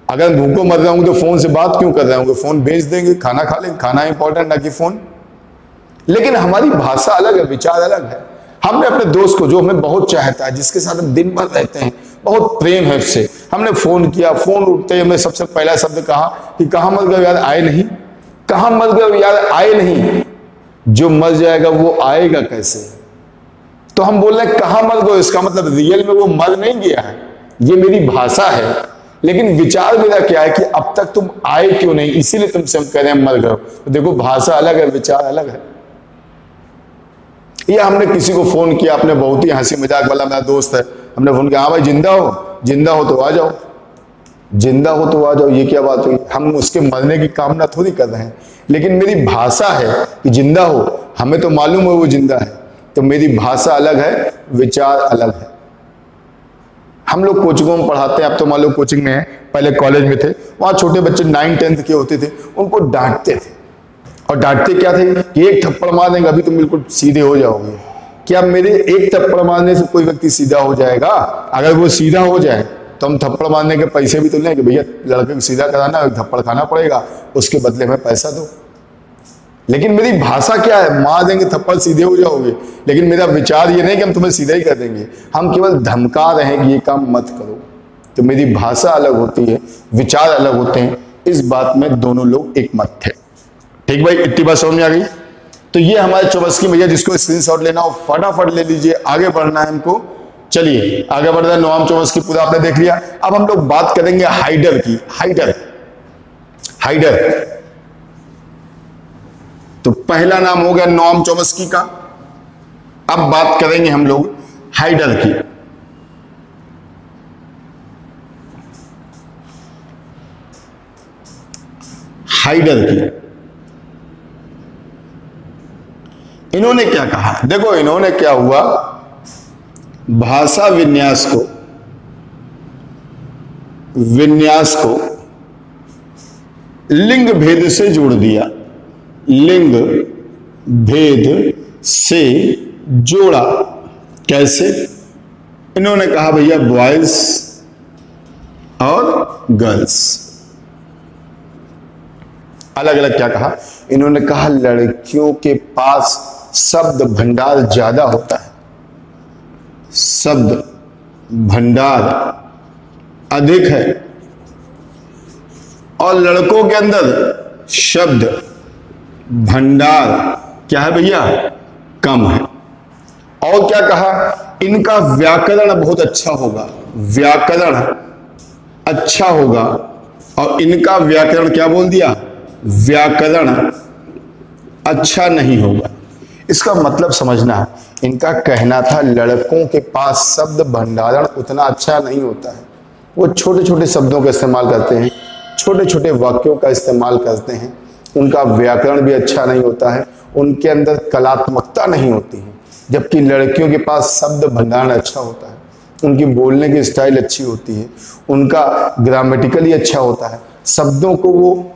अगर भूखों मर रहे होंगे तो फोन से बात क्यों कर रहे होंगे, फोन भेज देंगे, खाना खा लेंगे, खाना इंपॉर्टेंट ना कि फोन। लेकिन हमारी भाषा अलग है, विचार अलग है। हमने अपने दोस्त को, जो हमें बहुत चाहता है, जिसके साथ हम दिन भर रहते हैं, बहुत प्रेम है उससे, हमने फोन किया, फोन उठते ही हमने सबसे पहला शब्द कहा कि कहाँ मर गए यार, आए नहीं। कहाँ मर गए यार, आए नहीं। जो मर जाएगा वो आएगा कैसे? तो हम बोल रहे हैं कहाँ मर गए, इसका मतलब रियल में वो मर नहीं गया है, ये मेरी भाषा है। लेकिन विचार मेरा क्या है कि अब तक तुम आए क्यों नहीं, इसीलिए तुमसे हम कह रहे हैं मर गए। तो देखो भाषा अलग है, विचार अलग है। या हमने किसी को फोन किया, आपने बहुत ही हंसी मजाक वाला, मेरा दोस्त है, हमने फोन किया, हाँ भाई जिंदा हो, जिंदा हो तो आ जाओ, जिंदा हो तो आ जाओ। ये क्या बात हुई? हम उसके मरने की कामना थोड़ी कर रहे हैं, लेकिन मेरी भाषा है कि जिंदा हो, हमें तो मालूम है वो जिंदा है, तो मेरी भाषा अलग है, विचार अलग है। हम लोग कोचिंगों में पढ़ाते हैं, अब तो मान लो कोचिंग में है, पहले कॉलेज में थे, वहां छोटे बच्चे 9-10 के होते थे, उनको डांटते थे। और डांटते क्या थे कि एक थप्पड़ मार देंगे अभी तुम बिल्कुल सीधे हो जाओगे। क्या मेरे एक थप्पड़ मारने से कोई व्यक्ति सीधा हो जाएगा? अगर वो सीधा हो जाए तो हम थप्पड़ मारने के पैसे भी तो लें कि भैया लड़के को सीधा कराना है, थप्पड़ खाना पड़ेगा, उसके बदले में पैसा दो। लेकिन मेरी भाषा क्या है, मार देंगे थप्पड़ सीधे हो जाओगे, लेकिन मेरा विचार ये नहीं कि हम तुम्हें सीधा ही कर देंगे, हम केवल धमका रहे हैं कि ये काम मत करो। तो मेरी भाषा अलग होती है, विचार अलग होते हैं, इस बात में दोनों लोग एक मत थे। ठीक भाई, इतनी बात समझ में आ गई? तो ये हमारे चौबस्की भैया, जिसको स्क्रीनशॉट लेना हो फटाफट ले लीजिए, आगे बढ़ना है हमको। चलिए आगे बढ़ना है। नोआम चौबस्की पूरा आपने देख लिया। अब हम लोग बात करेंगे हाइडर की। हाइडर तो पहला नाम हो गया नोआम चौबस्की का। अब बात करेंगे हम लोग हाइडर की। हाइडर की इन्होंने क्या कहा? देखो इन्होंने क्या हुआ, भाषा विन्यास को लिंग भेद से जोड़ दिया। लिंग भेद से जोड़ा कैसे? इन्होंने कहा भैया बॉयज और गर्ल्स अलग अलग। क्या कहा इन्होंने? कहा लड़कियों के पास शब्द भंडार ज्यादा होता है, शब्द भंडार अधिक है, और लड़कों के अंदर शब्द भंडार क्या है भैया? कम है। और क्या कहा? इनका व्याकरण बहुत अच्छा होगा, व्याकरण अच्छा होगा। और इनका व्याकरण क्या बोल दिया? व्याकरण अच्छा नहीं होगा। इसका मतलब समझना है, इनका कहना था लड़कों के पास शब्द भंडारण उतना अच्छा नहीं होता है, वो छोटे छोटे शब्दों का इस्तेमाल करते हैं, छोटे छोटे वाक्यों का इस्तेमाल करते हैं, उनका व्याकरण भी अच्छा नहीं होता है, उनके अंदर कलात्मकता नहीं होती है। जबकि लड़कियों के पास शब्द भंडारण अच्छा होता है, उनकी बोलने की स्टाइल अच्छी होती है, उनका ग्रामेटिकली अच्छा होता है, शब्दों को वो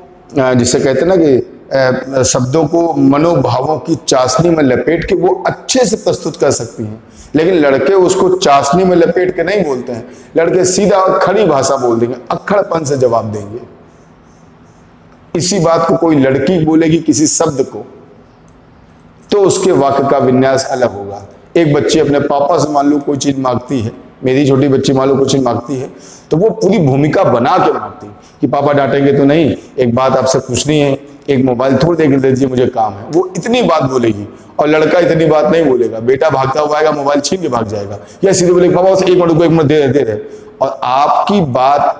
जिसे कहते हैं ना कि शब्दों को मनोभावों की चाशनी में लपेट के वो अच्छे से प्रस्तुत कर सकती हैं। लेकिन लड़के उसको चाशनी में लपेट के नहीं बोलते हैं, लड़के सीधा और खड़ी भाषा बोल देंगे, अक्खड़पन से जवाब देंगे। इसी बात को कोई लड़की बोलेगी किसी शब्द को तो उसके वाक्य का विन्यास अलग होगा। एक बच्ची अपने पापा से मान लो कोई चीज मांगती है, मेरी छोटी बच्ची मान लो कुछ चीज मांगती है, तो वो पूरी भूमिका बना के मांगती है कि पापा डांटेंगे तो नहीं, एक बात आपसे पूछनी है, एक मोबाइल थोड़ी देर दे दीजिए मुझे काम है। वो इतनी बात बोलेगी। और लड़का इतनी बात नहीं बोलेगा, बेटा भागता हुआ आएगा, मोबाइल छीन के भाग जाएगा, या सीधे बोलेगा पापा उसे 1 मिनट को 1 मिनट दे दे। और आपकी बात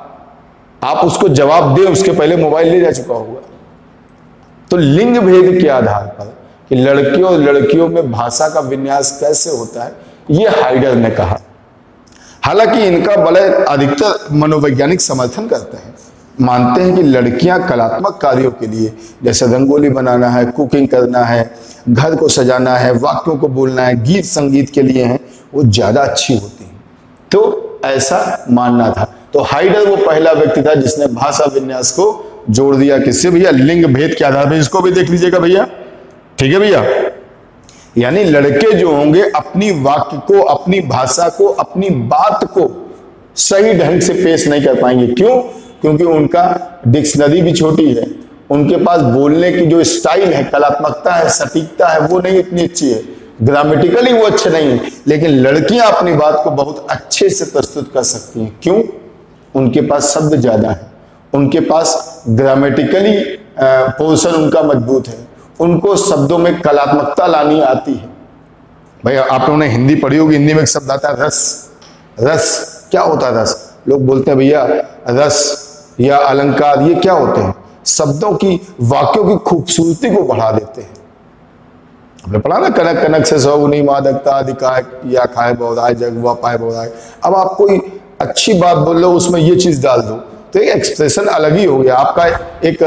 आप उसको जवाब दे उसके पहले मोबाइल ले जा चुका होगा। तो लिंग भेद के आधार पर कि लड़कियों और लड़कियों में भाषा का विन्यास कैसे होता है, ये हाइडर ने कहा। हालांकि इनका बड़े अधिकतर मनोवैज्ञानिक समर्थन करते हैं, मानते हैं कि लड़कियां कलात्मक कार्यों के लिए, जैसे रंगोली बनाना है, कुकिंग करना है, घर को सजाना है, वाक्यों को बोलना है, गीत संगीत के लिए हैं, वो ज्यादा अच्छी होती हैं। तो ऐसा मानना था। तो हाइडर वो पहला व्यक्ति था जिसने भाषा विन्यास को जोड़ दिया। किससे भैया? लिंग भेद के आधार पर। इसको भी देख लीजिएगा भैया, ठीक है भैया। यानी लड़के जो होंगे अपनी वाक्य को, अपनी भाषा को, अपनी बात को सही ढंग से पेश नहीं कर पाएंगे। क्यों? क्योंकि उनका डिक्शनरी भी छोटी है, उनके पास बोलने की जो स्टाइल है, कलात्मकता है, सटीकता है, वो नहीं इतनी अच्छी है, ग्रामेटिकली वो अच्छे नहीं है। लेकिन लड़कियां अपनी बात को बहुत अच्छे से प्रस्तुत कर सकती हैं। क्यों? उनके पास शब्द ज्यादा है, उनके पास ग्रामेटिकली पोर्शन उनका मजबूत है, उनको शब्दों में कलात्मकता लानी आती है। भैया आप लोगों ने हिंदी पढ़ी होगी, हिंदी में एक शब्द आता है रस। रस क्या होता है? रस लोग बोलते हैं भैया रस या अलंकार, ये क्या होते हैं? शब्दों की, वाक्यों की खूबसूरती को बढ़ा देते हैं। हमने पढ़ा ना, कनक कनक से सौगुनी मादकता अधिकाय या खाए बहुराय जग व पाए बहुराय। अब आप कोई अच्छी बात बोल लो, उसमें ये चीज डाल दो तो एक एक्सप्रेशन अलग ही हो गया आपका। एक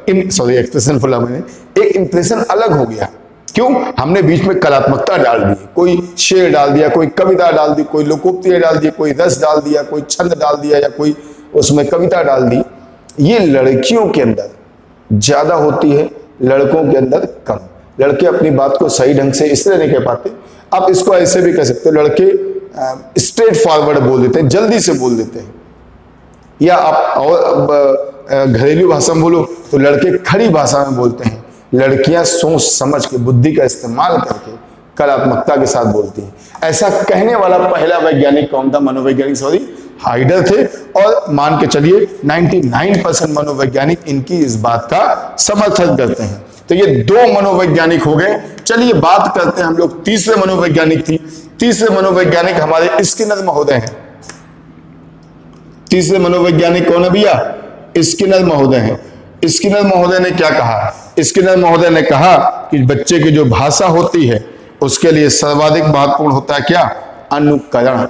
एक्सप्रेशन बोला मैंने, एक इंप्रेशन अलग हो गया। क्यों? हमने बीच में कलात्मकता डाल दी, कोई शेर डाल दिया, कोई कविता डाल दी, कोई लोकोक्ति डाल दी, कोई रस डाल दिया, कोई छंद डाल दिया, या कोई उसमें कविता डाल दी। ये लड़कियों के अंदर ज्यादा होती है, लड़कों के अंदर कम। लड़के अपनी बात को सही ढंग से इसलिए नहीं कह पाते। आप इसको ऐसे भी कह सकते हो, लड़के स्ट्रेट फॉरवर्ड बोल देते हैं, जल्दी से बोल देते हैं। या आप और घरेलू भाषा में बोलो तो लड़के खड़ी भाषा में बोलते हैं, लड़कियां सोच समझ के बुद्धि का इस्तेमाल करके कलात्मकता के साथ बोलती हैं। ऐसा कहने वाला पहला वैज्ञानिक कौन था? मनोवैज्ञानिक हाइडर थे। और मान के चलिए 99% मनोवैज्ञानिक इनकी इस बात का समर्थन करते हैं। तो ये दो मनोवैज्ञानिक हो गए। चलिए बात करते हैं हम लोग तीसरे मनोवैज्ञानिक थी। तीसरे मनोवैज्ञानिक हमारे स्किनर महोदय हैं। तीसरे मनोवैज्ञानिक कौन है भैया? स्किनर महोदय हैं। स्किनर महोदय ने क्या कहा? स्किनर महोदय ने कहा कि बच्चे की जो भाषा होती है उसके लिए सर्वाधिक महत्वपूर्ण होता है क्या? अनुकरण।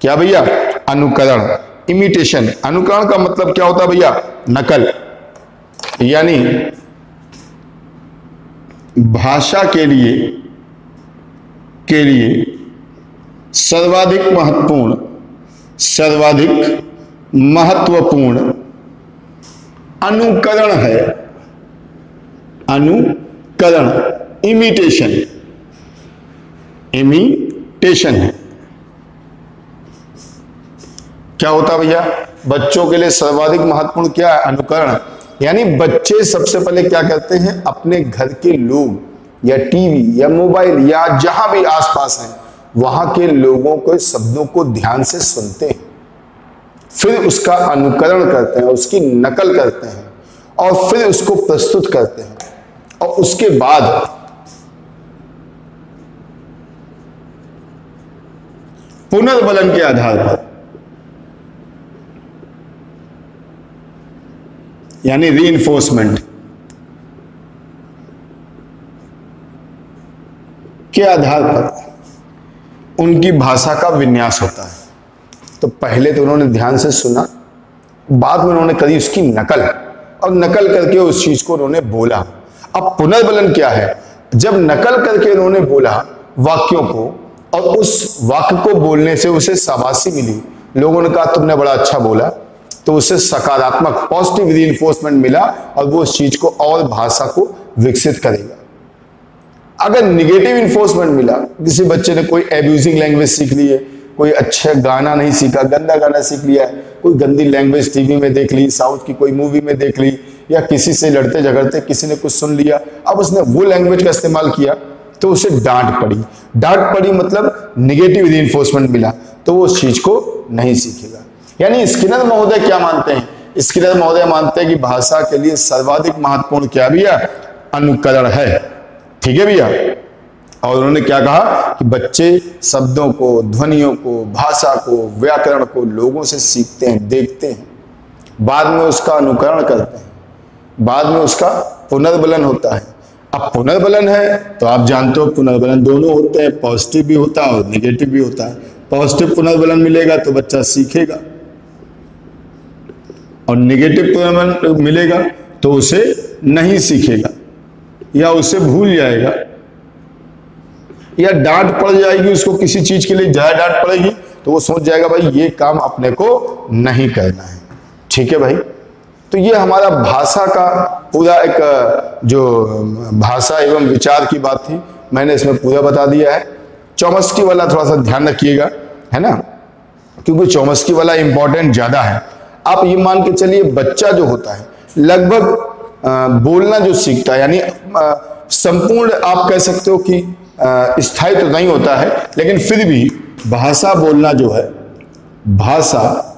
क्या भैया? अनुकरण, इमिटेशन। अनुकरण का मतलब क्या होता है भैया? नकल। यानी भाषा के लिए सर्वाधिक महत्वपूर्ण अनुकरण है। अनुकरण, इमिटेशन है। क्या होता भैया? बच्चों के लिए सर्वाधिक महत्वपूर्ण क्या है? अनुकरण। यानी बच्चे सबसे पहले क्या करते हैं? अपने घर के लोग या टीवी या मोबाइल या जहां भी आसपास हैं वहां के लोगों के शब्दों को ध्यान से सुनते हैं, फिर उसका अनुकरण करते हैं, उसकी नकल करते हैं और फिर उसको प्रस्तुत करते हैं। और उसके बाद पुनर्बलन के आधार पर, यानी रीइंफोर्समेंट के आधार पर उनकी भाषा का विन्यास होता है। तो पहले तो उन्होंने ध्यान से सुना, बाद में उन्होंने करी उसकी नकल, और नकल करके उस चीज को उन्होंने बोला। अब पुनर्बलन क्या है? जब नकल करके उन्होंने बोला वाक्यों को, और उस वाक्य को बोलने से उसे शाबाशी मिली, लोगों ने कहा तुमने बड़ा अच्छा बोला, तो उसे सकारात्मक पॉजिटिव रीइंफोर्समेंट मिला और वो उस चीज को और भाषा को विकसित करेगा। अगर निगेटिव इन्फोर्समेंट मिला, किसी बच्चे ने कोई एब्यूजिंग लैंग्वेज सीख ली है, कोई अच्छा गाना नहीं सीखा, गंदा गाना सीख लिया है, कोई गंदी लैंग्वेज टीवी में देख ली, साउथ की कोई मूवी में देख ली, या किसी से लड़ते झगड़ते किसी ने कुछ सुन लिया, अब उसने वो लैंग्वेज का इस्तेमाल किया तो उसे डांट पड़ी मतलब निगेटिव रीइंफोर्समेंट मिला, तो वो उस चीज को नहीं सीखेगा। यानी स्किनर महोदय क्या मानते हैं? स्किनर महोदय मानते हैं कि भाषा के लिए सर्वाधिक महत्वपूर्ण क्या भैया? अनुकरण है। ठीक है भैया। और उन्होंने क्या कहा कि बच्चे शब्दों को, ध्वनियों को, भाषा को, व्याकरण को लोगों से सीखते हैं, देखते हैं, बाद में उसका अनुकरण करते हैं, बाद में उसका पुनर्बलन होता है। अब पुनर्बलन है तो आप जानते हो पुनर्बलन दोनों होते हैं, पॉजिटिव भी होता है और नेगेटिव भी होता है। पॉजिटिव पुनर्बलन मिलेगा तो बच्चा सीखेगा, और नेगेटिव पुनर्बलन मिलेगा तो उसे नहीं सीखेगा, या उसे भूल जाएगा, या डांट पड़ जाएगी उसको, किसी चीज के लिए ज्यादा डांट पड़ेगी तो वो सोच जाएगा भाई ये काम अपने को नहीं करना है। ठीक है भाई। तो ये हमारा भाषा का पूरा एक जो भाषा एवं विचार की बात थी, मैंने इसमें पूरा बता दिया है। चॉम्स्की वाला थोड़ा सा ध्यान रखिएगा, है ना, क्योंकि चॉम्स्की वाला इंपॉर्टेंट ज्यादा है। आप ये मान के चलिए बच्चा जो होता है लगभग बोलना जो सीखता है, यानी संपूर्ण आप कह सकते हो कि स्थायी तो नहीं होता है, लेकिन फिर भी भाषा बोलना जो है, भाषा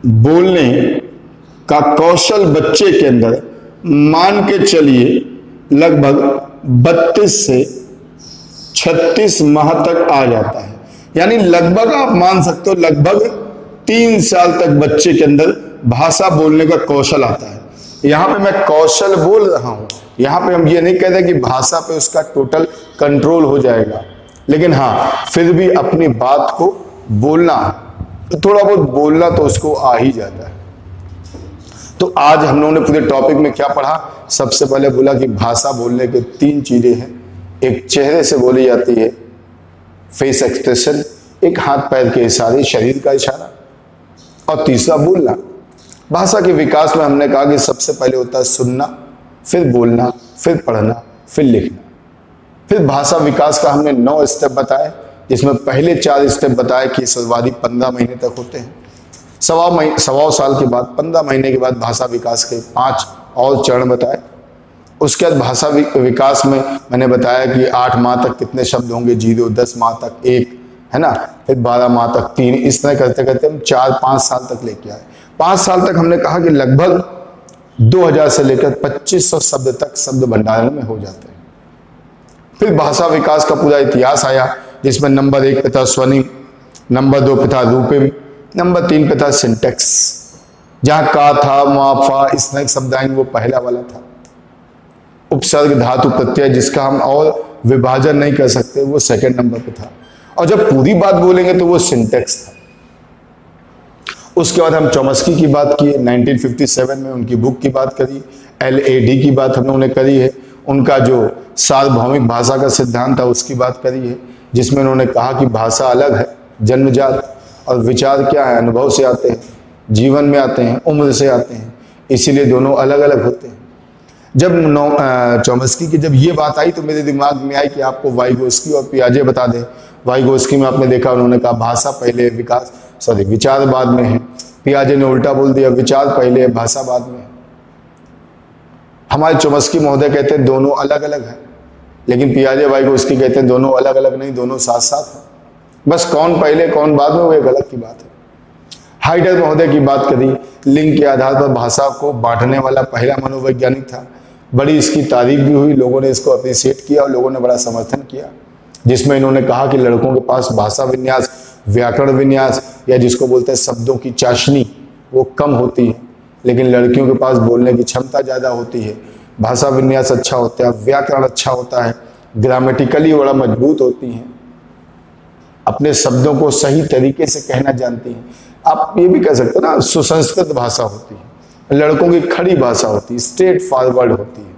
बोलने का कौशल बच्चे के अंदर मान के चलिए लगभग 32 से 36 माह तक आ जाता है। यानी लगभग आप मान सकते हो लगभग 3 साल तक बच्चे के अंदर भाषा बोलने का कौशल आता है। यहां पे मैं कौशल बोल रहा हूं, यहां पे हम ये नहीं कहते कि भाषा पे उसका टोटल कंट्रोल हो जाएगा, लेकिन हाँ फिर भी अपनी बात को बोलना, थोड़ा बहुत बोलना तो उसको आ ही जाता है। तो आज हम लोगों ने पूरे टॉपिक में क्या पढ़ा? सबसे पहले बोला कि भाषा बोलने के 3 चीजें हैं। एक चेहरे से बोली जाती है, फेस एक्सप्रेशन, एक हाथ पैर के इशारे, शरीर का इशारा, और तीसरा बोलना। भाषा के विकास में हमने कहा कि सबसे पहले होता है सुनना, फिर बोलना, फिर पढ़ना, फिर लिखना। फिर भाषा विकास का हमने 9 स्टेप बताए, जिसमें पहले 4 स्टेप बताए कि शुरुआती 15 महीने तक होते हैं। सवा साल के बाद 15 महीने के बाद भाषा विकास के 5 और चरण बताए। उसके बाद भाषा विकास में मैंने बताया कि 8 माह तक कितने शब्द होंगे, 0, 10 माह तक 1, है ना, फिर 12 माह तक 3, इस तरह करते करते हम 4-5 साल तक लेके आए। 5 साल तक हमने कहा कि लगभग 2000 से लेकर 2500 शब्द तक शब्द भंडारण में हो जाते हैं। फिर भाषा विकास का पूरा इतिहास आया, जिसमें नंबर 1 पे था स्वनिम, नंबर 2 पे था रूपिम, नंबर 3 पे था सिंटेक्स। जहां का था, मा, फा, इस तरह शब्द आएंगे, वो पहला वाला था। उपसर्ग, धातु, प्रत्यय, जिसका हम और विभाजन नहीं कर सकते, वो 2nd नंबर पे था। और जब पूरी बात बोलेंगे तो वो सिंटेक्स था। उसके बाद हम चॉम्स्की की बात की, 1957 में उनकी बुक की बात करी, LAD की बात हम लोगों ने करी है। उनका जो सार्वभौमिक भाषा का सिद्धांत था उसकी बात करी है, जिसमें उन्होंने कहा कि भाषा अलग है, जन्मजात, और विचार क्या है, अनुभव से आते हैं, जीवन में आते हैं, उम्र से आते हैं, इसीलिए दोनों अलग अलग होते हैं। जब चॉम्स्की की जब ये बात आई तो मेरे दिमाग में आई कि आपको वाइगोस्की और पियाजे बता दें। वाइगोस्की में आपने देखा, उन्होंने कहा भाषा पहले, विचार बाद में है। पियाजे ने उल्टा बोल दिया, विचार पहले है, भाषा बाद में है। हमारे चॉम्स्की महोदय कहते हैं दोनों अलग अलग हैं, लेकिन पियाजे वाइगोस्की कहते हैं दोनों अलग अलग नहीं, दोनों साथ साथ हैं। बस कौन पहले कौन बाद में, वो एक अलग की बात है। हाइडर महोदय की बात करी, लिंग के आधार पर भाषा को बांटने वाला पहला मनोवैज्ञानिक था। बड़ी इसकी तारीफ भी हुई, लोगों ने इसको अप्रिशिएट किया और लोगों ने बड़ा समर्थन किया, जिसमें इन्होंने कहा कि लड़कों के पास भाषा विन्यास, व्याकरण विन्यास, या जिसको बोलते हैं शब्दों की चाशनी, वो कम होती है, लेकिन लड़कियों के पास बोलने की क्षमता ज़्यादा होती है। भाषा विन्यास अच्छा होता है, व्याकरण अच्छा होता है, ग्रामेटिकली बड़ा मजबूत होती हैं, अपने शब्दों को सही तरीके से कहना जानती हैं। आप ये भी कह सकते हो ना, सुसंस्कृत भाषा होती है, लड़कों की खड़ी भाषा होती है, स्ट्रेट फॉरवर्ड होती है,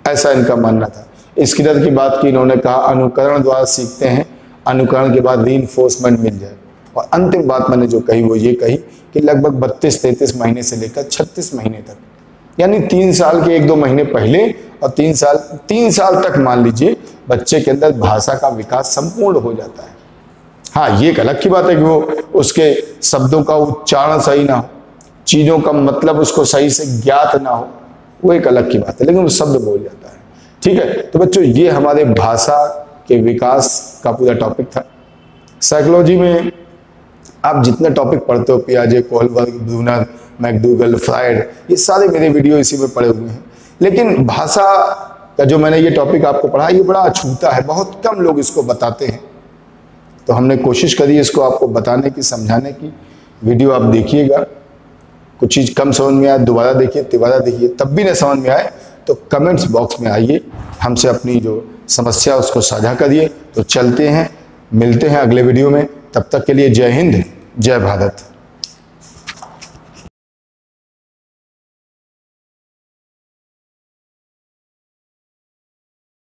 ऐसा इनका मानना था। स्किनर की बात की, इन्होंने कहा अनुकरण द्वारा सीखते हैं, अनुकरण के बाद रीइंफोर्समेंट मिल जाए। और अंतिम बात मैंने जो कही वो ये कही कि लगभग 32-33 महीने से लेकर 36 महीने तक, यानी 3 साल के 1-2 महीने पहले और 3 साल तक मान लीजिए बच्चे के अंदर भाषा का विकास संपूर्ण हो जाता है। हाँ, ये एक अलग की बात है कि वो उसके शब्दों का उच्चारण सही ना हो, चीजों का मतलब उसको सही से ज्ञात ना हो, वो एक अलग की बात है, लेकिन वो शब्द बोल जाता है। ठीक है, तो बच्चों ये हमारे भाषा के विकास का पूरा टॉपिक था। साइकोलॉजी में आप जितने टॉपिक पढ़ते हो, पियाजे, कोहलबर्ग, ब्रूनर, मैकडूगल, फ्रायड, ये सारे मेरे वीडियो इसी में पड़े हुए हैं। लेकिन भाषा का जो मैंने ये टॉपिक आपको पढ़ा, ये बड़ा अछूता है, बहुत कम लोग इसको बताते हैं। तो हमने कोशिश करी इसको आपको बताने की, समझाने की। वीडियो आप देखिएगा, कुछ चीज़ कम समझ में आए दोबारा देखिए, तिबारा देखिए, तब भी नहीं समझ में आए तो कमेंट्स बॉक्स में आइए, हमसे अपनी जो समस्या उसको साझा करिए। तो चलते हैं, मिलते हैं अगले वीडियो में, तब तक के लिए जय हिंद, जय भारत।